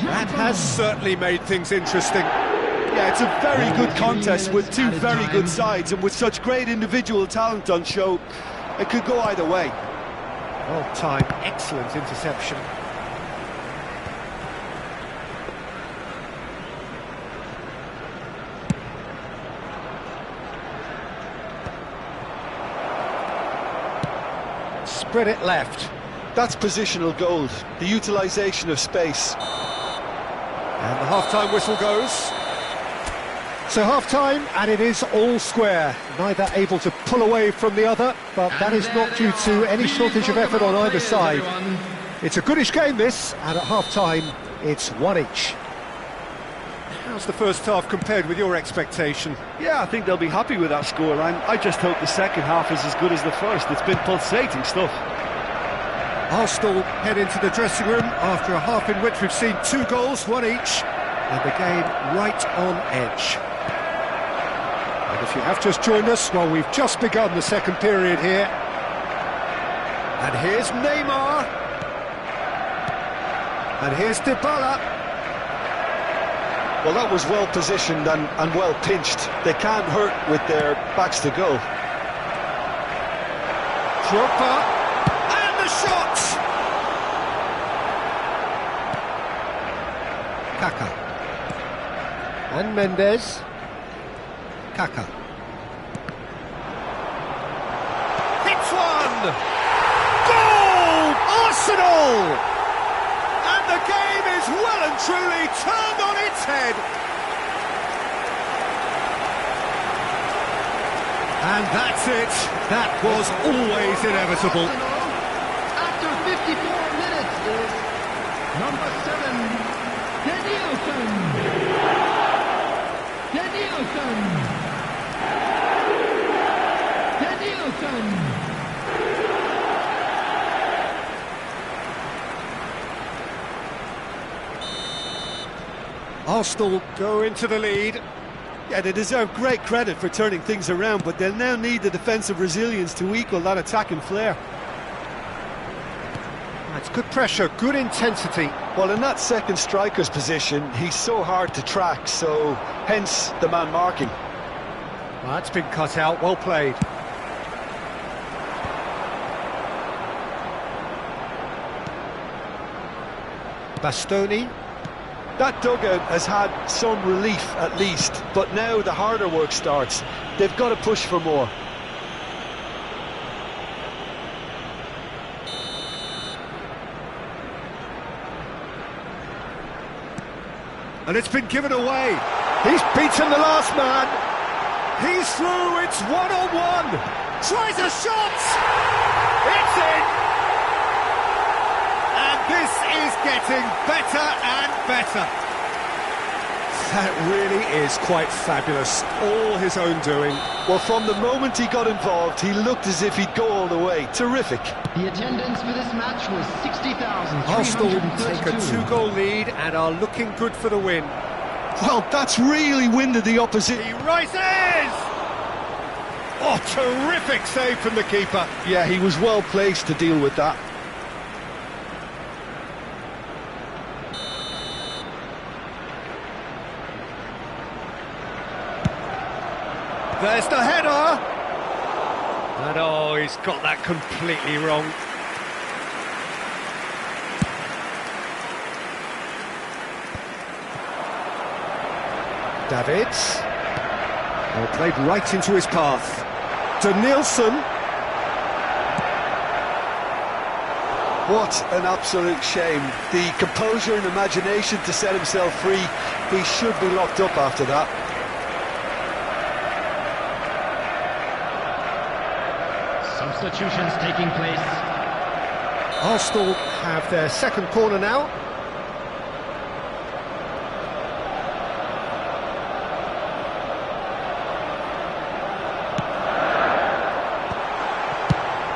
That has certainly made things interesting. Yeah, it's a very good contest with two very good sides, and with such great individual talent on show, it could go either way. Well timed, excellent interception. Spread it left. That's positional gold, the utilisation of space. And the half-time whistle goes. So half-time, and it is all square. Neither able to pull away from the other, but that is not due to any shortage of effort on either side. It's a goodish game, this, and at half-time, it's one each. How's the first half compared with your expectation? Yeah, I think they'll be happy with that scoreline. I just hope the second half is as good as the first. It's been pulsating stuff. Arsenal head into the dressing room after a half in which we've seen 2 goals, one each, and the game right on edge. And if you have just joined us, well, we've just begun the second period here. And here's Neymar. And here's Dybala. Well, that was well positioned and well pinched. They can't hurt with their backs to goal. Drogba, and the shot! Kaka. And Mendes. Kaka. Hits one! Goal! Arsenal! And the game is well and truly turned on its head. And that's it. That was always inevitable. After 54 minutes is number Arsenal go into the lead. Yeah, they deserve great credit for turning things around, but they'll now need the defensive resilience to equal that attacking flair. That's good pressure, good intensity. Well, in that second striker's position, he's so hard to track, so hence the man marking. Well, that's been cut out, well played. Bastoni. That dugout has had some relief at least, but now the harder work starts. They've got to push for more. And it's been given away. He's beaten the last man. He's through, it's one-on-one. Tries a shot. It's in. And this is getting better and better. That really is quite fabulous. All his own doing. Well, from the moment he got involved, he looked as if he'd go all the way. Terrific. The attendance for this match was 60,000. Arsenal take a 2-goal lead and are looking good for the win. Well, that's really winded the opposition. He rises! Oh, terrific save from the keeper. Yeah, he was well placed to deal with that. There's the header! And oh, he's got that completely wrong. Davids. Well, played right into his path. Danielson. What an absolute shame. The composure and imagination to set himself free. He should be locked up after that. Substitutions taking place. Arsenal have their second corner now.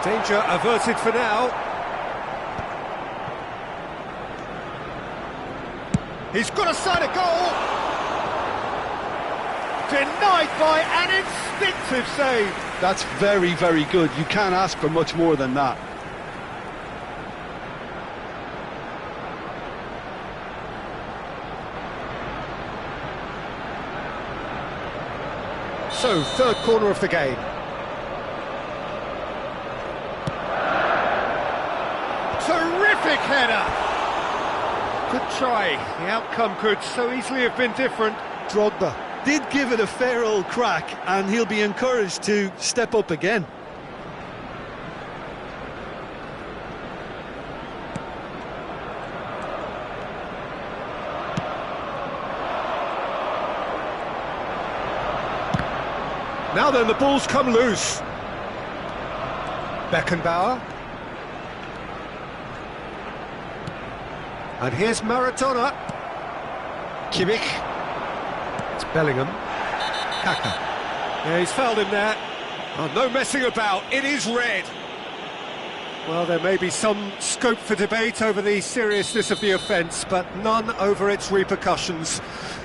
Danger averted for now. He's got a side of goal. Denied by an instinctive save. That's very, very good. You can't ask for much more than that. So, third corner of the game. Terrific header! Good try. The outcome could so easily have been different. Drogba did give it a fair old crack, and he'll be encouraged to step up again. Now then, the ball's come loose. Beckenbauer. And here's Maradona. Kimmich. It's Bellingham. Kaka. Yeah, he's fouled him there. Oh, no messing about, it is red. Well, there may be some scope for debate over the seriousness of the offence, but none over its repercussions.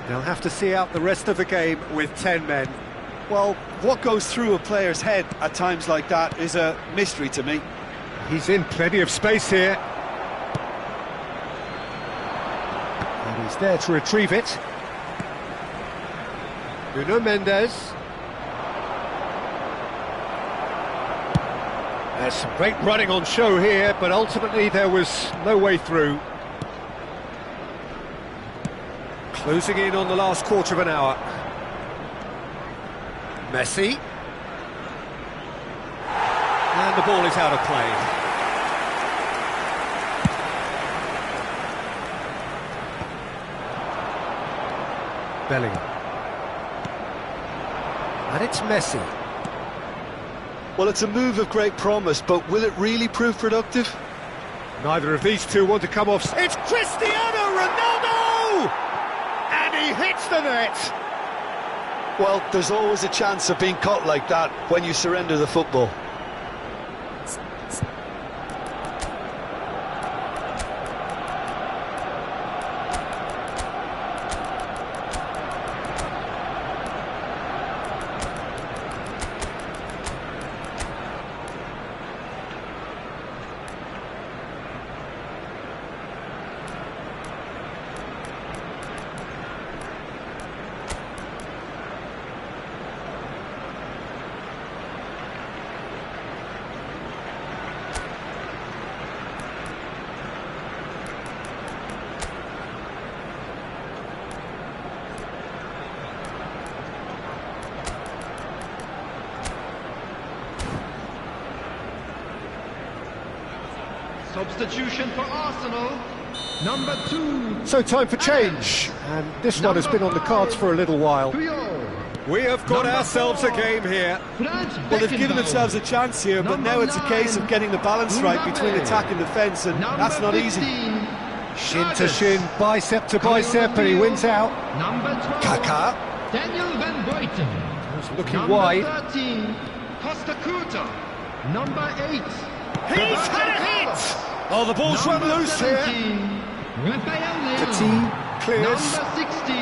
They'll have to see out the rest of the game with 10 men. Well, what goes through a player's head at times like that is a mystery to me. He's in plenty of space here. And he's there to retrieve it. Nuno Mendes. There's some great running on show here, but ultimately there was no way through. Closing in on the last quarter of an hour. Messi. And the ball is out of play. Bellingham. And it's Messi. Well, it's a move of great promise, but will it really prove productive? Neither of these two want to come off. It's Cristiano Ronaldo! And he hits the net! Well, there's always a chance of being caught like that when you surrender the football. Substitution for Arsenal, number 2. So time for change, and this one has been on the cards for a little while. We have got ourselves a game here. Well, they've given themselves a chance here, but now it's a case of getting the balance right between attack and defence, and that's not easy. Shin to shin, bicep to bicep, and he wins out. Number 12, Kaká. Daniel Van Buiten. Looking Number wide. 13, Costa Curta. Number 8, He's had a hit! Oh, the ball's run loose here. Petit clears. Number 16,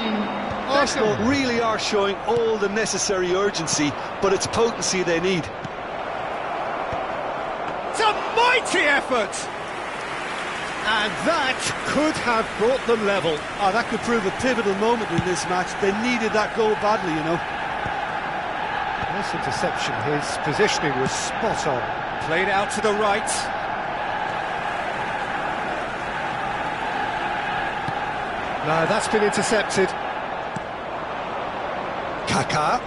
Arsenal really are showing all the necessary urgency, but it's potency they need. It's a mighty effort! And that could have brought them level. Oh, that could prove a pivotal moment in this match. They needed that goal badly, you know. Nice interception. His positioning was spot on. Played out to the right. No, that's been intercepted. Kaká.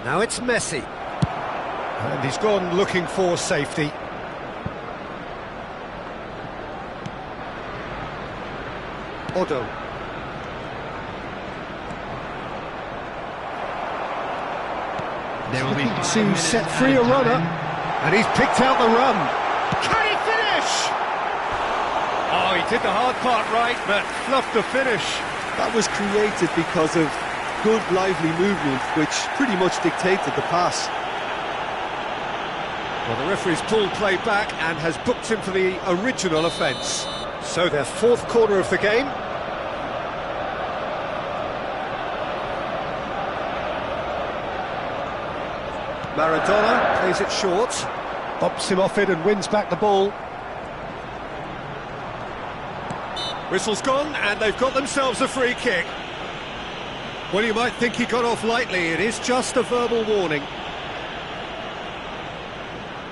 Now it's Messi. And he's gone looking for safety. Odo. There will be To set free a runner. And he's picked out the run. Can he finish? Oh, he did the hard part right, but fluffed the finish. That was created because of good, lively movement, which pretty much dictated the pass. Well, the referee's pulled play back and has booked him for the original offence. So their fourth corner of the game. Maradona plays it short, bumps him off it and wins back the ball. Whistle's gone and they've got themselves a free kick. Well, you might think he got off lightly, it is just a verbal warning.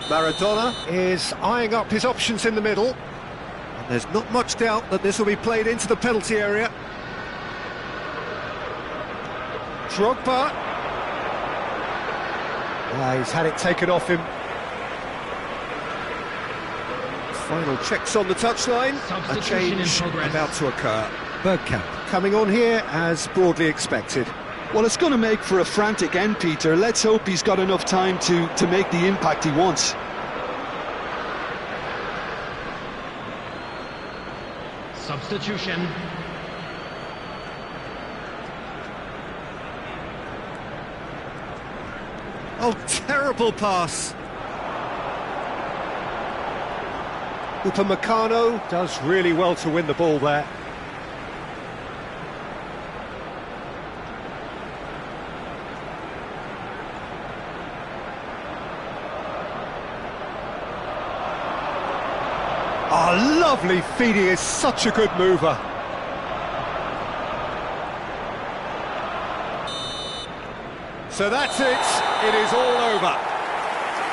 Maradona is eyeing up his options in the middle. And there's not much doubt that this will be played into the penalty area. Drogba. He's had it taken off him. Final checks on the touchline. A change about to occur. Bergkamp coming on here as broadly expected. Well, it's going to make for a frantic end, Peter. Let's hope he's got enough time to make the impact he wants. substitution. Oh, terrible pass. Upamecano does really well to win the ball there. Oh, lovely feeding, is such a good mover. So that's it, it is all over.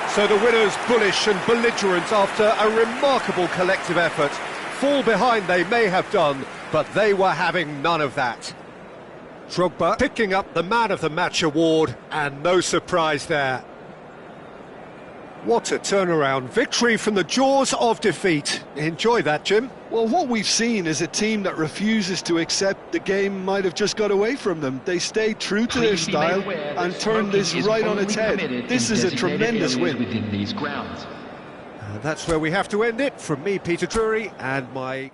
So the winners, bullish and belligerent after a remarkable collective effort. Fall behind they may have done, but they were having none of that. Drogba picking up the Man of the Match award, and no surprise there. What a turnaround. Victory from the jaws of defeat. Enjoy that, Jim. Well, what we've seen is a team that refuses to accept the game might have just got away from them. They stayed true to their style and turned this right on its head. This is a tremendous win. Within these grounds. That's where we have to end it. From me, Peter Drury, and my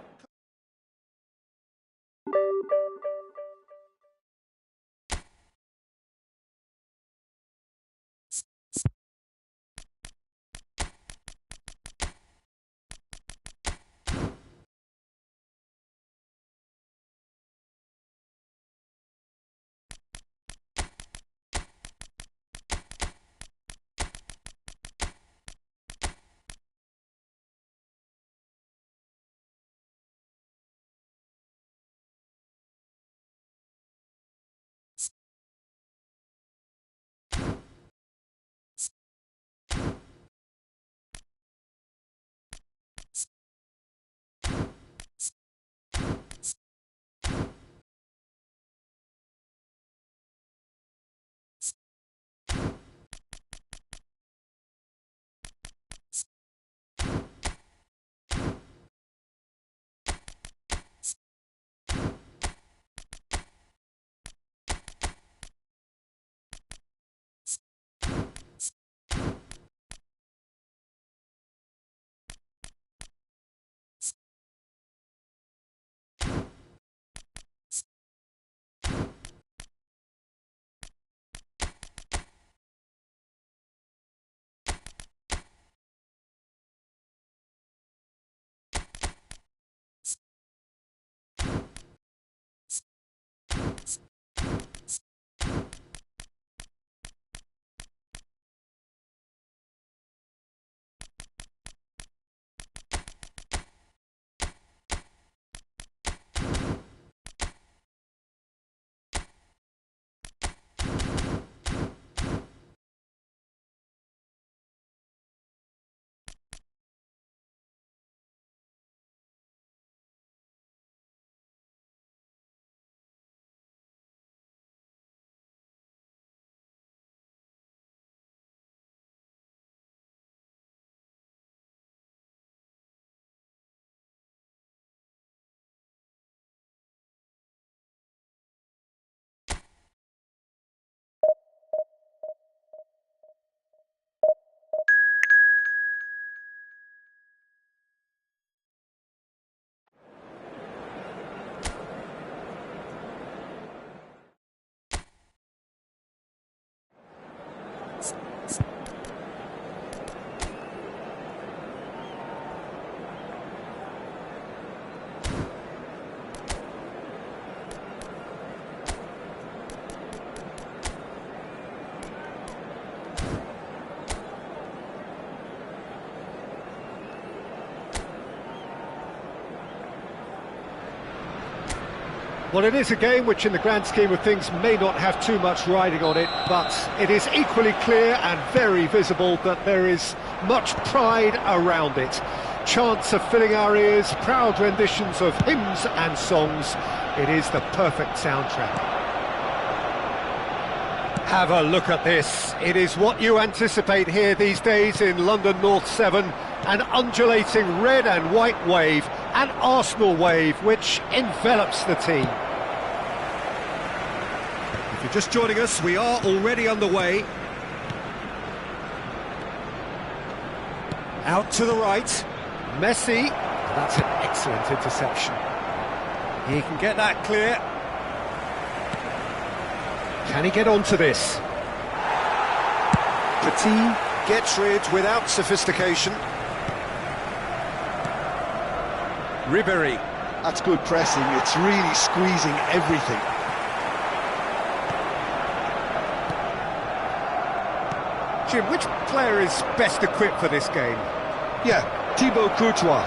Well, it is a game which in the grand scheme of things may not have too much riding on it, but it is equally clear and very visible that there is much pride around it. Chants are filling our ears, proud renditions of hymns and songs. It is the perfect soundtrack. Have a look at this. It is what you anticipate here these days in London North 7. An undulating red and white wave, an Arsenal wave which envelops the team. If you're just joining us, we are already underway. Out to the right. Messi, that's an excellent interception. He can get that clear. Can he get onto this? Petit gets rid without sophistication. Ribery. That's good pressing, it's really squeezing everything. Jim, which player is best equipped for this game? Yeah, Thibaut Courtois.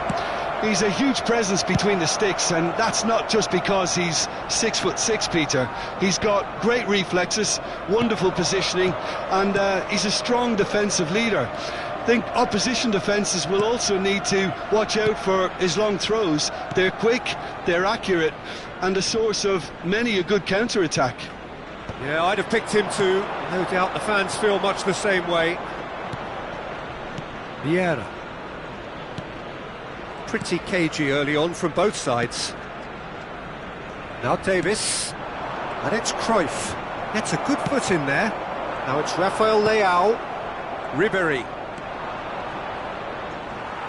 He's a huge presence between the sticks, and that's not just because he's 6'6", Peter. He's got great reflexes, wonderful positioning, and he's a strong defensive leader. I think opposition defences will also need to watch out for his long throws. They're quick, they're accurate, and a source of many a good counter-attack. Yeah, I'd have picked him too. No doubt the fans feel much the same way. Guerra. Pretty cagey early on from both sides. Now Davis. And it's Cruyff. Gets a good foot in there. Now it's Rafael Leao. Ribery.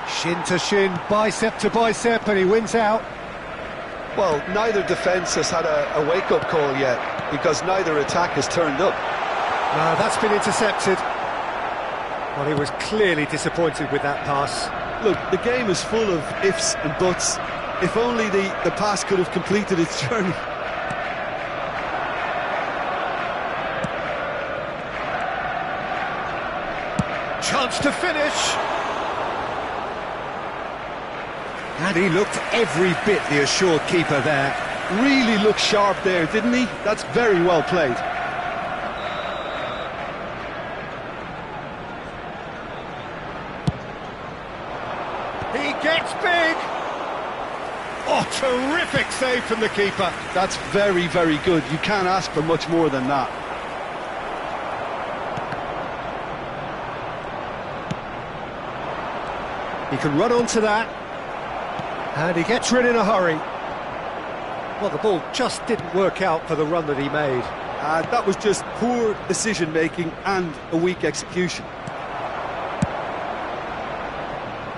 Shin to shin, bicep to bicep, and he wins out. Well, neither defence has had a wake-up call yet, because neither attack has turned up. No, that's been intercepted. Well, he was clearly disappointed with that pass. Look, the game is full of ifs and buts. If only the pass could have completed its journey. Chance to finish. And he looked every bit the assured keeper there. Really looked sharp there, didn't he? That's very well played. He gets big. Oh, terrific save from the keeper. That's very, very good. You can't ask for much more than that. He can run onto that. And he gets rid in a hurry. Well, the ball just didn't work out for the run that he made. That was just poor decision-making and a weak execution.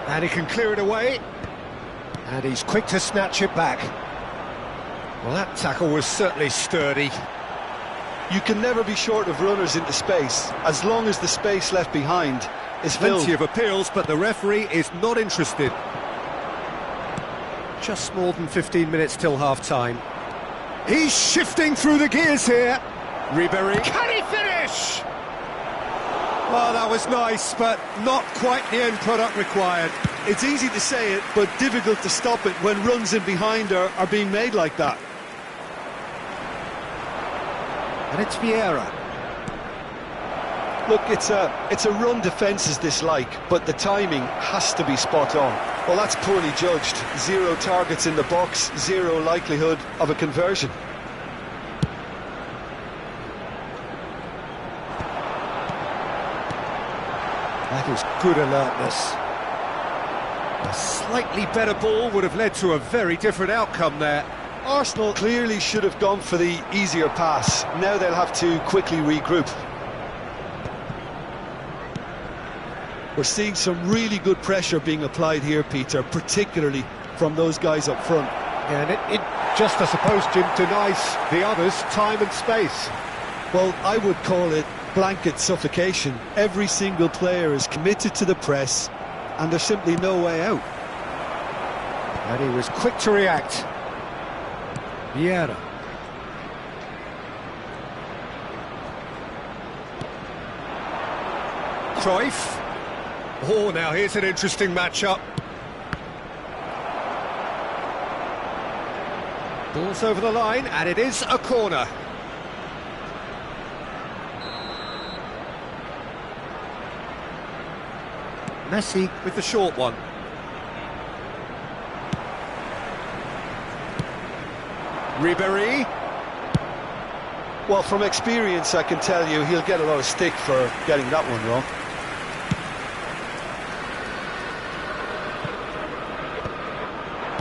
And he can clear it away. And he's quick to snatch it back. Well, that tackle was certainly sturdy. You can never be short of runners into space, as long as the space left behind is filled. Plenty of appeals, but the referee is not interested. Just more than 15 minutes till half-time. He's shifting through the gears here. Ribery. Can he finish? Well, that was nice, but not quite the end product required. It's easy to say it, but difficult to stop it when runs in behind are being made like that. And it's Guerra. Look, it's a run defence's dislike, but the timing has to be spot on. Well, that's poorly judged. 0 targets in the box, 0 likelihood of a conversion. That is good alertness. A slightly better ball would have led to a very different outcome there. Arsenal clearly should have gone for the easier pass. Now they'll have to quickly regroup. We're seeing some really good pressure being applied here, Peter, particularly from those guys up front. And it just, I suppose, Jim, denies the others time and space. Well, I would call it blanket suffocation. Every single player is committed to the press, and there's simply no way out. And he was quick to react. Guerra. Cruyff. Oh, now here's an interesting matchup. Ball's over the line, and it is a corner. Messi with the short one. Ribéry. Well, from experience, I can tell you he'll get a lot of stick for getting that one wrong.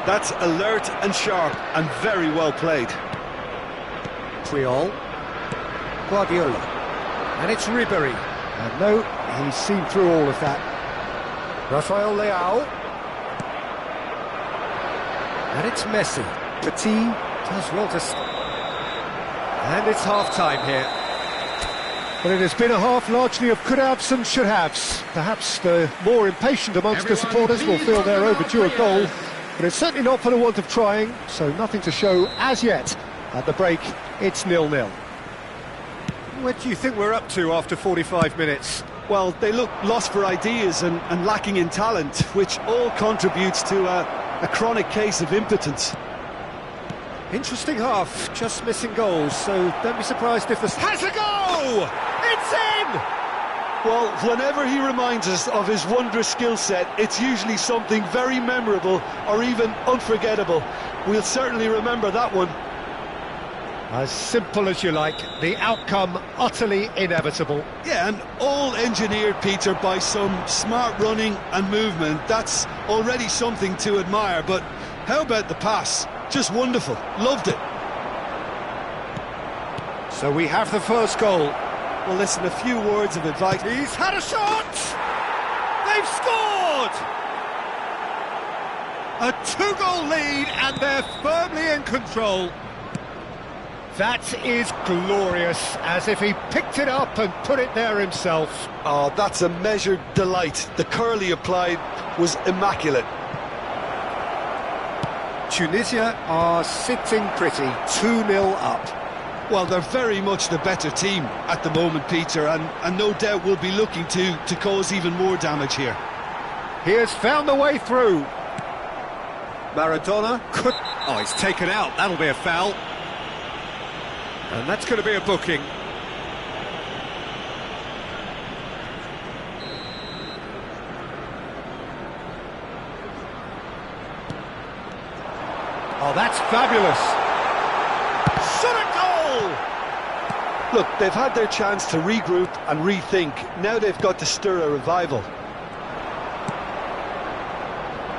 That's alert and sharp and very well played. Puyol. Guardiola. And it's Ribéry. And no, he's seen through all of that. Rafael Leao. And it's Messi. Petit does well to... And it's half-time here. But it has been a half largely of could-haves and should-haves. Perhaps the more impatient amongst the supporters will feel they're overdue a goal, but it's certainly not for the want of trying, so nothing to show as yet. At the break, it's 0-0. What do you think we're up to after 45 minutes? Well, they look lost for ideas and lacking in talent, which all contributes to a chronic case of impotence. Interesting half, just missing goals, so don't be surprised if this has a goal! It's in! Well, whenever he reminds us of his wondrous skill set, it's usually something very memorable or even unforgettable. We'll certainly remember that one. As simple as you like, the outcome utterly inevitable. Yeah, and all engineered, Peter, by some smart running and movement. That's already something to admire, but how about the pass? Just wonderful. Loved it. So we have the first goal. Well, listen, a few words of advice. He's had a shot! They've scored! A two-goal lead, and they're firmly in control. That is glorious, as if he picked it up and put it there himself. Oh, that's a measured delight. The curl he applied was immaculate. Tunisia are sitting pretty, 2-0 up. Well, they're very much the better team at the moment, Peter, and no doubt will be looking to cause even more damage here. He has found the way through. Maradona could... Oh, he's taken out. That'll be a foul. And that's going to be a booking. Oh, that's fabulous. Shot a goal! Look, they've had their chance to regroup and rethink. Now they've got to stir a revival.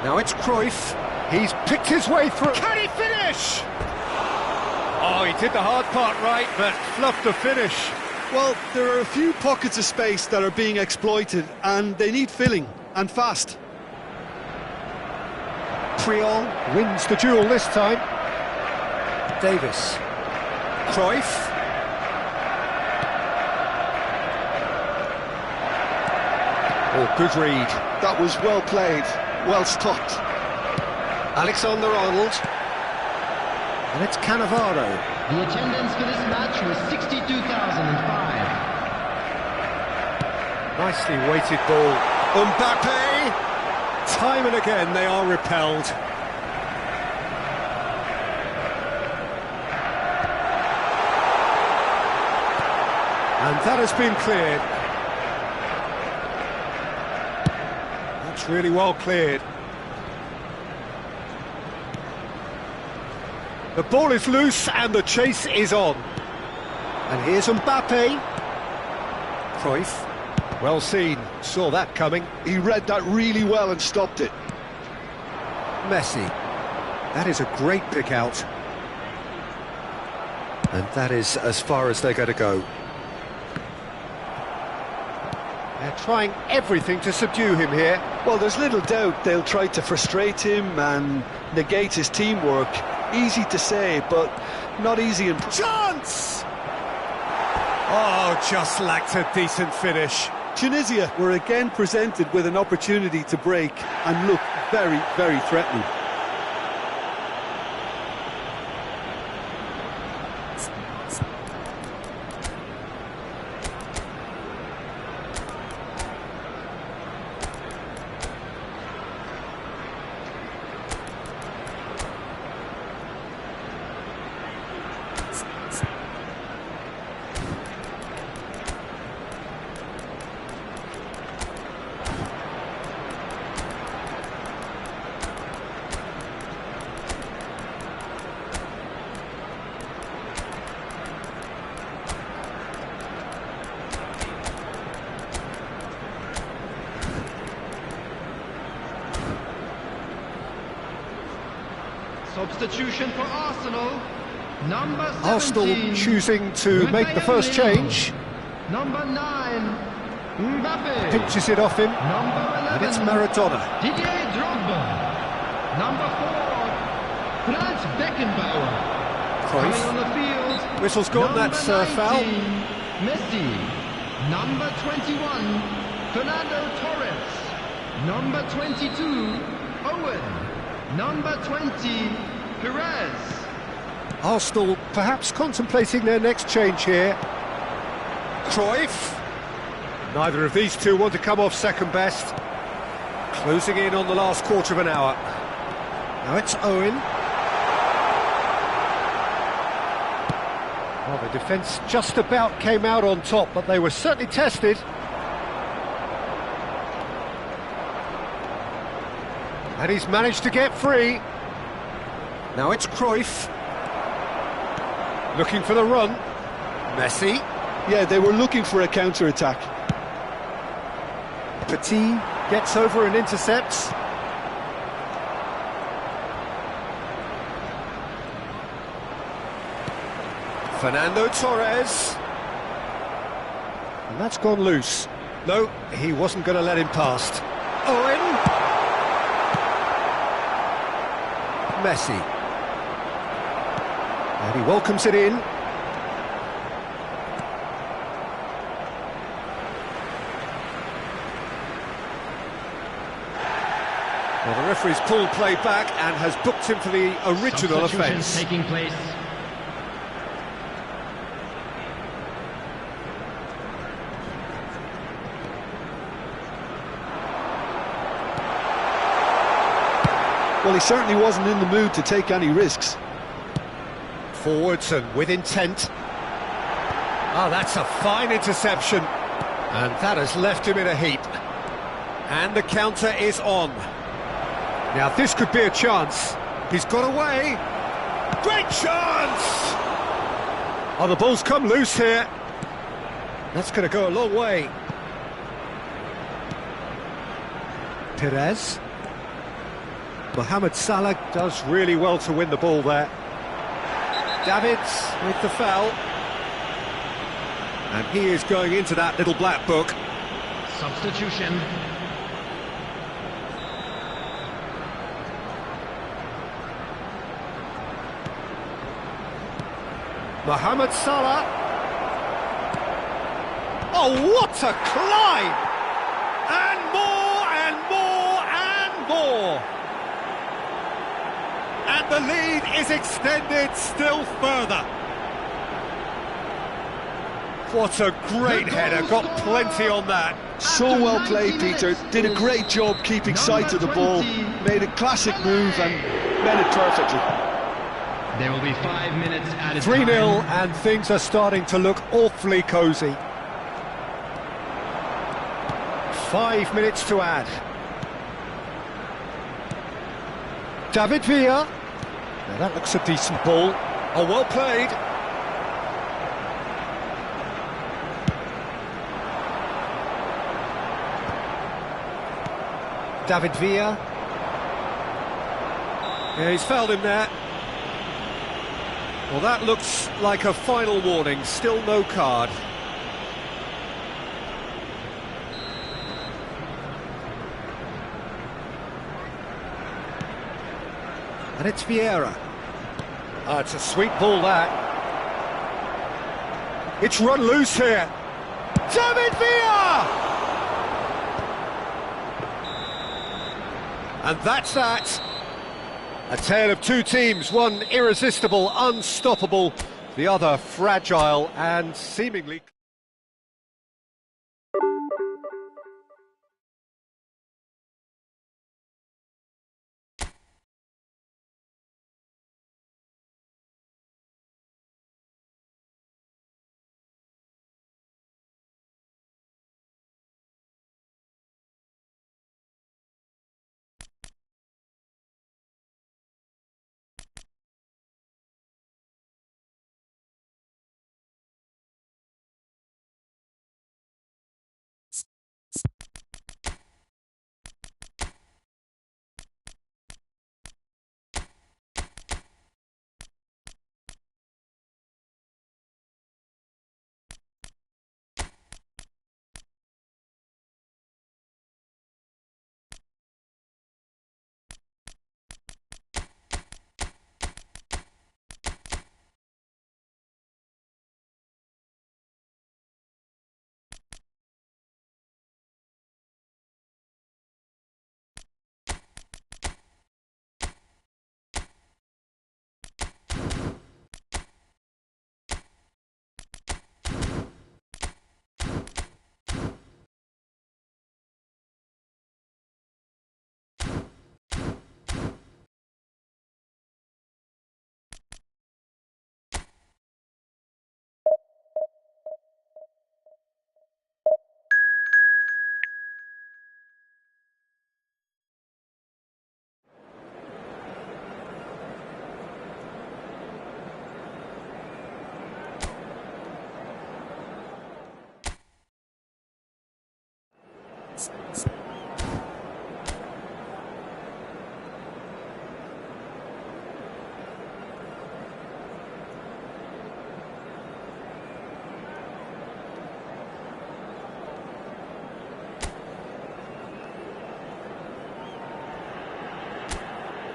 Now it's Cruyff. He's picked his way through. Can he finish? Oh, he did the hard part right, but fluffed the finish. Well, there are a few pockets of space that are being exploited, and they need filling, and fast. Puyol wins the duel this time. Davis. Cruyff. Oh, good read. That was well played, well stopped. Alexander-Arnold. And it's Cannavaro. The attendance for this match was 62,005. Nicely weighted ball. Mbappe! Time and again they are repelled. And that has been cleared. That's really well cleared. The ball is loose and the chase is on. And here's Mbappe. Cruyff. Well seen, saw that coming. He read that really well and stopped it. Messi. That is a great pick out. And that is as far as they're going to go. They're trying everything to subdue him here. Well, there's little doubt they'll try to frustrate him and negate his teamwork. Easy to say, but not easy in... Chance! Oh, just lacked a decent finish. Tunisia were again presented with an opportunity to break and look very, very threatening. Substitution for Arsenal. Number 17. Arsenal choosing to make the first change. Number 9. Mbappe. Pinches it off him. Number 11. And it's Maradona. Didier Drogba. Number 4. Franz Beckenbauer. Coming on the field. Whistle's gone, that's foul. Messi. Number 21. Fernando Torres. Number 22. Owen. Number 20. Perez. Arsenal perhaps contemplating their next change here. Cruyff. Neither of these two want to come off second best. Closing in on the last quarter of an hour. Now it's Owen. Well, the defence just about came out on top, but they were certainly tested. And he's managed to get free. Now it's Cruyff. Looking for the run. Messi. Yeah, they were looking for a counter-attack. Petit gets over and intercepts. Fernando Torres. And that's gone loose. No, he wasn't going to let him past. Owen. Messi. And he welcomes it in. Well, the referee's pulled play back and has booked him for the original offence. Taking place. Well, he certainly wasn't in the mood to take any risks. Forwards and with intent. Oh, that's a fine interception. And that has left him in a heap. And the counter is on. Now, this could be a chance. He's got away. Great chance! Oh, the ball's come loose here. That's going to go a long way. Perez. Mohamed Salah does really well to win the ball there. Davids with the foul. And he is going into that little black book. Substitution. Mohamed Salah. Oh, what a climb! And more and more and more. And the lead is extended still further. What a great header, got plenty on that. So well played, Peter. Did a great job keeping sight of the ball. Made a classic move and met it perfectly. There will be 5 minutes added 3-0 time. and things are starting to look awfully cosy. 5 minutes to add. David Villa. Now that looks a decent ball. Oh, well played. David Villa. Yeah, he's fouled him there. Well, that looks like a final warning. Still no card. And it's Vieira. Oh, it's a sweet ball, that. It's run loose here. David Villa! And that's that. A tale of two teams, one irresistible, unstoppable, the other fragile and seemingly...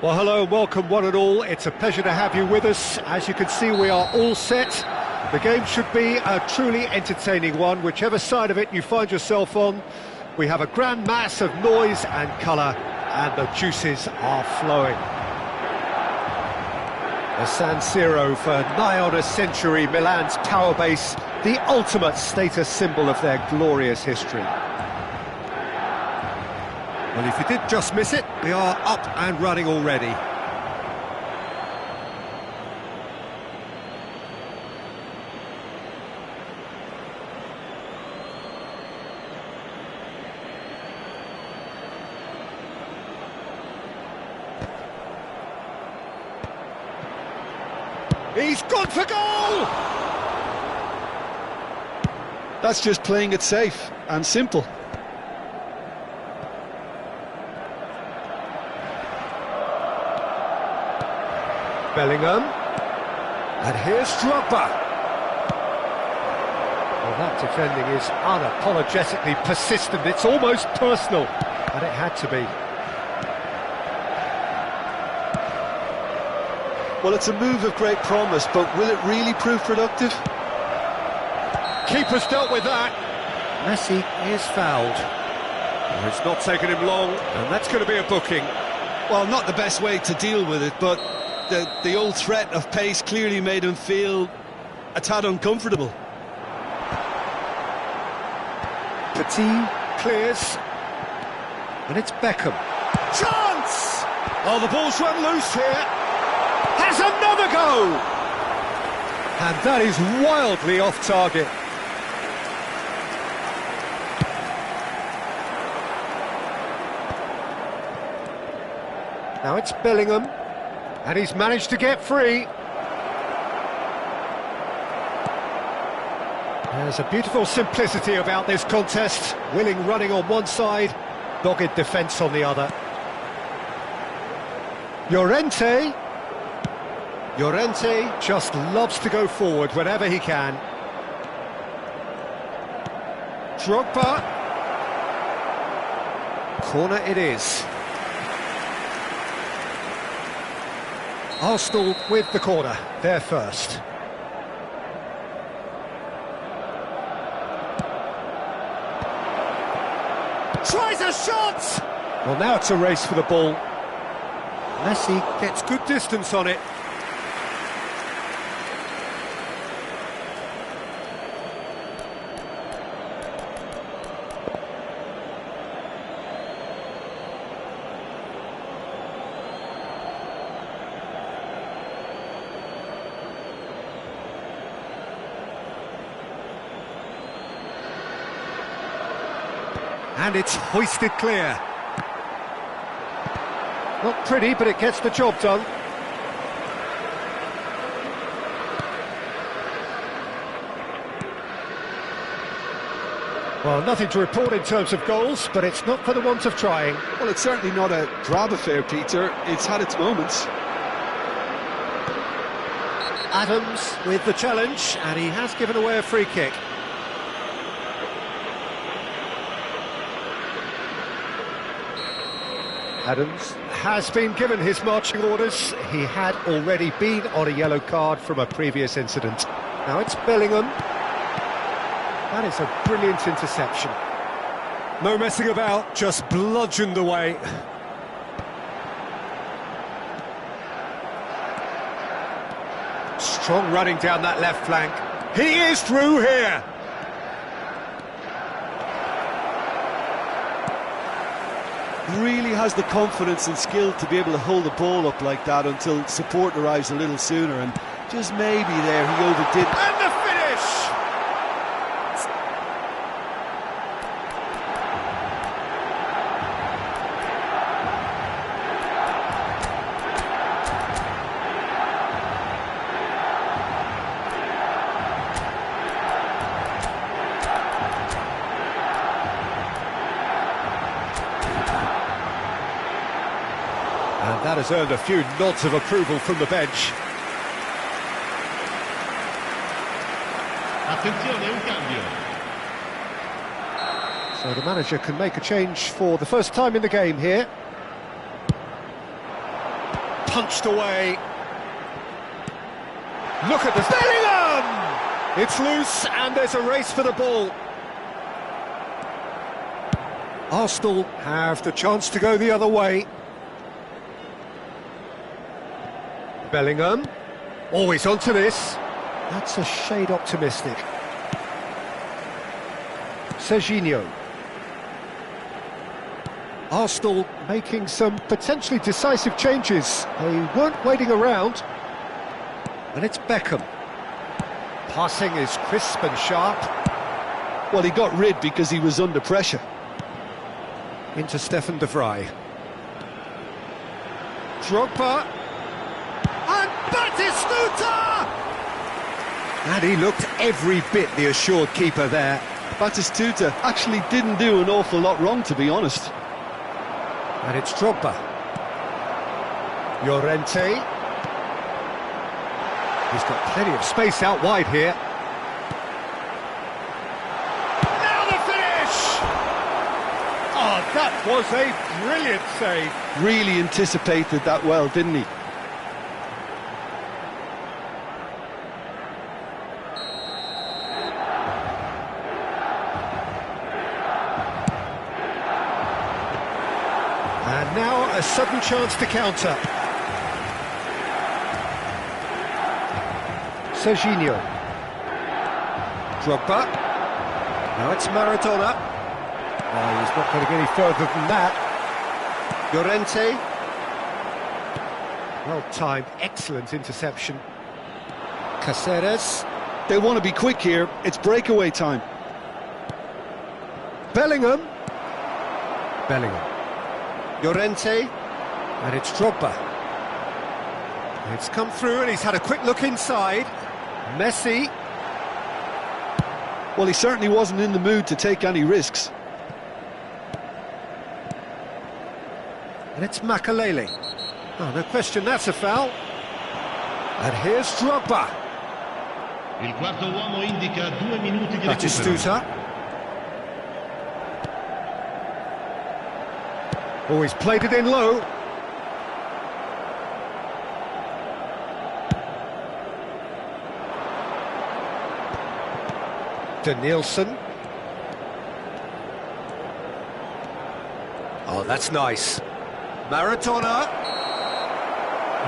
Well, hello and welcome one and all. It's a pleasure to have you with us. As you can see, we are all set. The game should be a truly entertaining one, whichever side of it you find yourself on. We have a grand mass of noise and colour, and the juices are flowing. The San Siro, for nigh on a century, Milan's power base, the ultimate status symbol of their glorious history. Well, if you did just miss it, we are up and running already. He's gone for goal! That's just playing it safe and simple. Bellingham. And here's Drogba. Well, that defending is unapologetically persistent. It's almost personal. And it had to be. Well, it's a move of great promise, but will it really prove productive? Keeper's dealt with that. Messi is fouled. Well, it's not taken him long, and that's going to be a booking. Well, not the best way to deal with it, but the old threat of pace clearly made him feel a tad uncomfortable. Petit clears, and it's Beckham. Chance! Oh, the ball's run loose here. Has another go! And that is wildly off target. Now it's Bellingham, and he's managed to get free. There's a beautiful simplicity about this contest. Willing running on one side, dogged defence on the other. Llorente just loves to go forward whenever he can. Drogba. Corner it is. Arsenal with the corner, they're first. Tries a shot! Well, now it's a race for the ball. Messi gets good distance on it. And it's hoisted clear. Not pretty, but it gets the job done. Well, nothing to report in terms of goals, but it's not for the want of trying. Well, it's certainly not a drab affair, Peter. It's had its moments. Adams with the challenge, and he has given away a free kick. Adams has been given his marching orders. He had already been on a yellow card from a previous incident. Now it's Bellingham. That is a brilliant interception. No messing about, just bludgeoned away. Strong running down that left flank. He is through here. Really has the confidence and skill to be able to hold the ball up like that until support arrives a little sooner, and just maybe there he overdid. And the finish! And that has earned a few nods of approval from the bench. Attenzione, un cambio. So the manager can make a change for the first time in the game here. punched away. Look at this. Bellingham! It's loose and there's a race for the ball. Arsenal have the chance to go the other way. Bellingham. Always onto this. That's a shade optimistic. Serginho. Arsenal making some potentially decisive changes. They weren't waiting around. And it's Beckham. Passing is crisp and sharp. Well, he got rid because he was under pressure. Into Stefan de Vrij. Drogba. And Batistuta! And he looked every bit the assured keeper there. Batistuta actually didn't do an awful lot wrong, to be honest. And it's Drogba. Llorente. He's got plenty of space out wide here. Now the finish! Oh, that was a brilliant save. Really anticipated that well, didn't he? And now a sudden chance to counter. Serginho. Drogba. Now it's Maradona. Oh, he's not going to get any further than that. Llorente. Well-timed, excellent interception. Caceres. They want to be quick here. It's breakaway time. Bellingham. Bellingham. Llorente. And it's Drogba. It's come through and he's had a quick look inside. Messi. Well, he certainly wasn't in the mood to take any risks. And it's Makalele. Oh, no question, that's a foul. And here's Drogba. Il quarto uomo indica 2 minuti di recupero. Batistuta. Oh, he's played it in low. Danielson. Oh, that's nice. Maradona.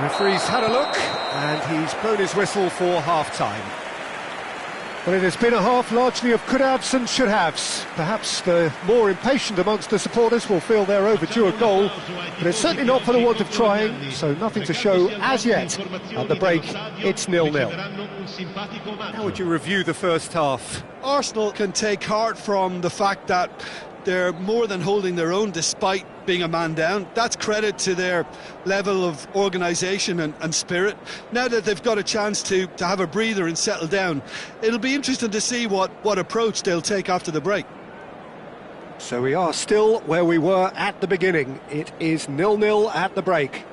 Referee's had a look, and he's blown his whistle for half-time. Well, it has been a half largely of could-haves and should-haves. Perhaps the more impatient amongst the supporters will feel they're overdue a goal, but it's certainly not for the want of trying, so nothing to show as yet. At the break, it's 0-0. How would you review the first half? Arsenal can take heart from the fact that they're more than holding their own despite being a man down. That's credit to their level of organisation and spirit. Now that they've got a chance to have a breather and settle down, it'll be interesting to see what approach they'll take after the break. So we are still where we were at the beginning. It is 0-0 at the break.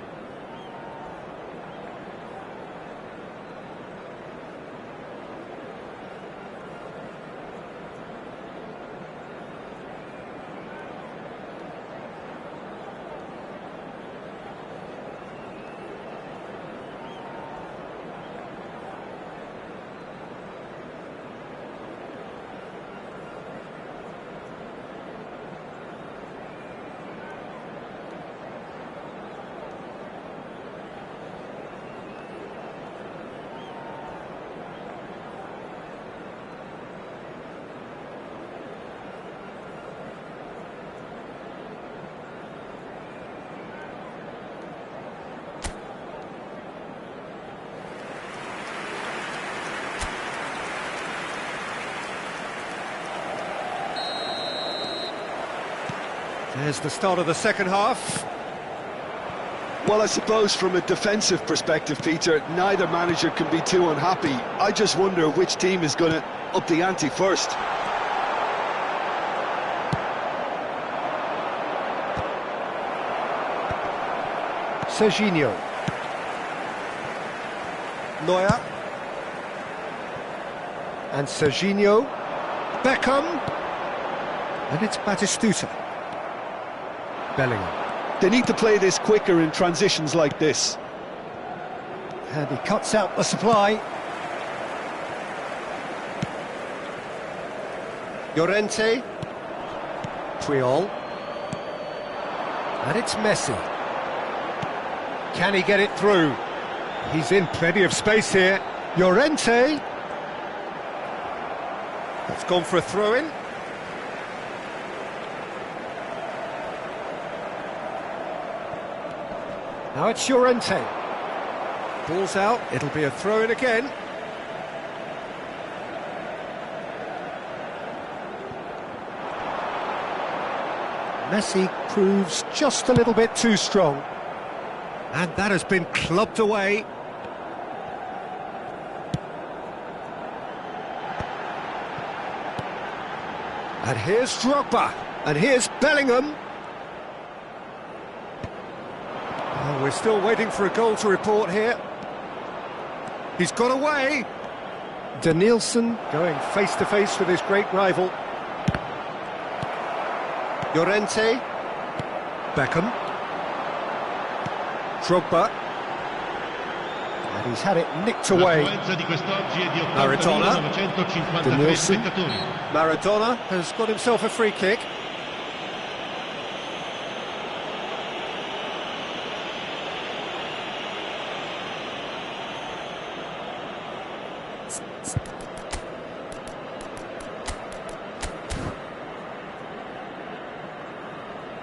There's the start of the second half. Well, I suppose from a defensive perspective, Peter, neither manager can be too unhappy. I just wonder which team is going to up the ante first. Serginho. Neuer. And Serginho. Beckham. And it's Batistuta. Bellingham. They need to play this quicker in transitions like this. And he cuts out the supply. Llorente. Puyol. And it's Messi. Can he get it through? He's in plenty of space here. Llorente. That's gone for a throw-in. Now it's Llorente. Ball's out, it'll be a throw-in again. Messi proves just a little bit too strong. And that has been clubbed away. And here's Drogba. And here's Bellingham. Oh, we're still waiting for a goal to report here. He's got away. Danielson going face-to-face with his great rival. Llorente. Beckham. Drogba. And he's had it nicked away. Maradona. Danielson. Maradona has got himself a free kick.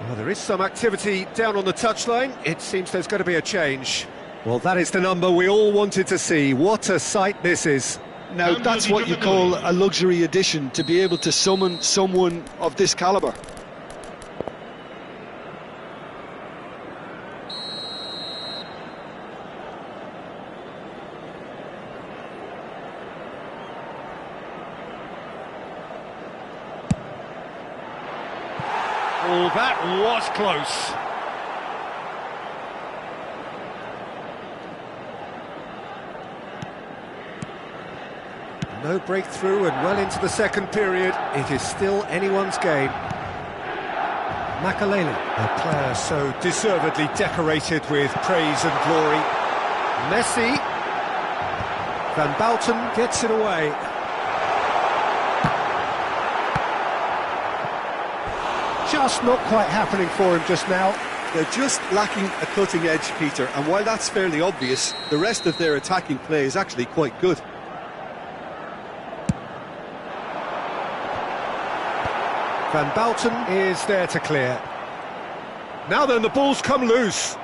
Well, there is some activity down on the touchline. It seems there's going to be a change. Well, that is the number we all wanted to see. What a sight this is. Now, that's what you call a luxury addition, to be able to summon someone of this calibre. Oh, that was close. No breakthrough and well into the second period. It is still anyone's game. Makaleli, a player so deservedly decorated with praise and glory. Messi. Van Bouten gets it away. Just not quite happening for him just now. They're just lacking a cutting edge, Peter, and while that's fairly obvious, the rest of their attacking play is actually quite good. Van Bouten is there to clear. Now then, the ball's come loose.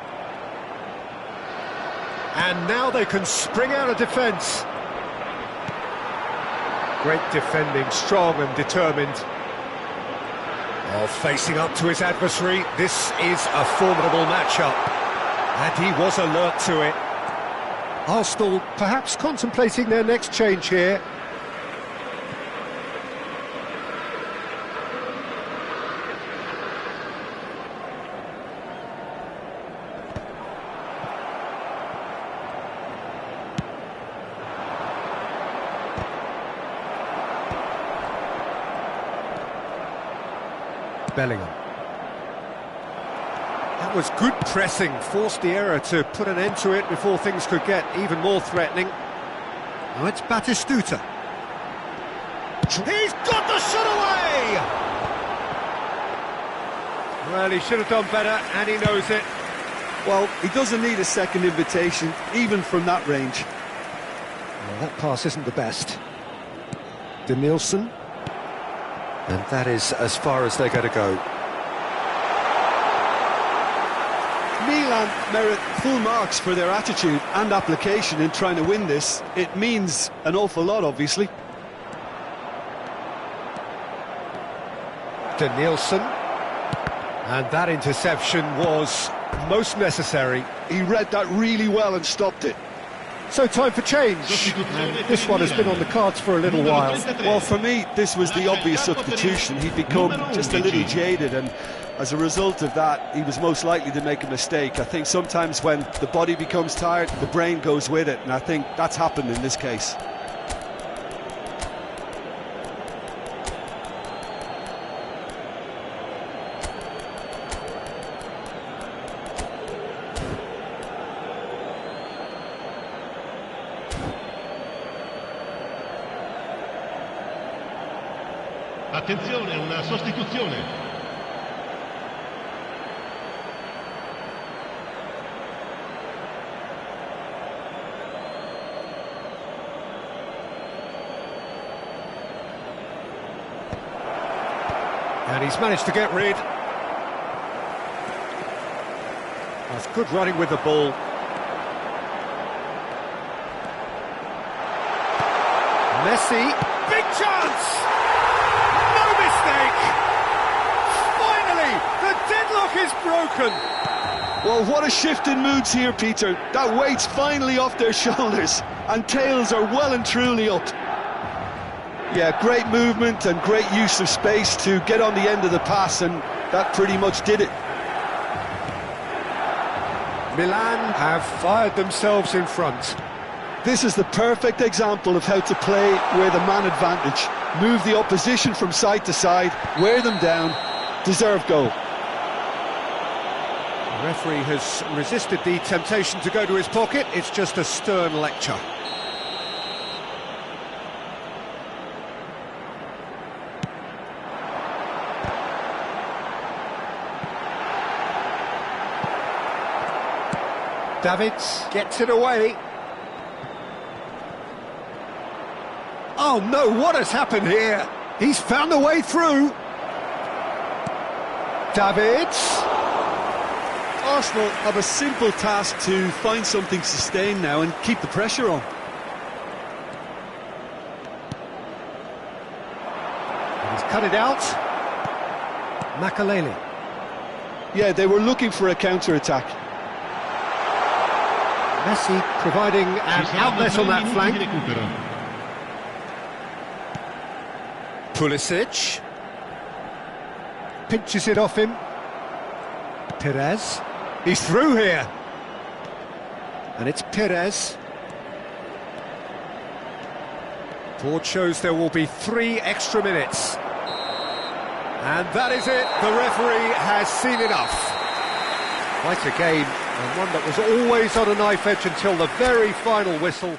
And now they can spring out of defence. Great defending, strong and determined. Oh, facing up to his adversary, this is a formidable matchup. And he was alert to it. Arsenal perhaps contemplating their next change here. Bellingham. That was good pressing, forced the error to put an end to it before things could get even more threatening. Now it's Batistuta. He's got the shot away! Well, he should have done better, and he knows it. Well, he doesn't need a second invitation, even from that range. Well, that pass isn't the best. Danielson. And that is as far as they're going to go. Milan merit full marks for their attitude and application in trying to win this. It means an awful lot, obviously. Danielson. And that interception was most necessary. He read that really well and stopped it. So time for change, and this one has been on the cards for a little while. Well, for me, this was the obvious substitution. He'd become just a little jaded, and as a result of that, he was most likely to make a mistake. I think sometimes when the body becomes tired, the brain goes with it, and I think that's happened in this case. Attenzione, una sostituzione. And he's managed to get rid. That's good running with the ball. Messi, big chance! No mistake! Finally, the deadlock is broken! Well, what a shift in moods here, Peter. That weight's finally off their shoulders, and tails are well and truly up. Yeah, great movement and great use of space to get on the end of the pass, and that pretty much did it. Milan have fired themselves in front. This is the perfect example of how to play with a man advantage. Move the opposition from side to side, wear them down, deserve goal. The referee has resisted the temptation to go to his pocket. It's just a stern lecture. Davids gets it away. Oh no, what has happened here? He's found a way through. Davids. Arsenal have a simple task to find something sustained now and keep the pressure on. He's cut it out. Makalele. Yeah, they were looking for a counter-attack. Messi providing an outlet on that flank. Pulisic pinches it off him. Perez, he's through here, and it's Perez. Board shows there will be 3 extra minutes, and that is it. The referee has seen enough. Quite a game, and one that was always on a knife edge until the very final whistle.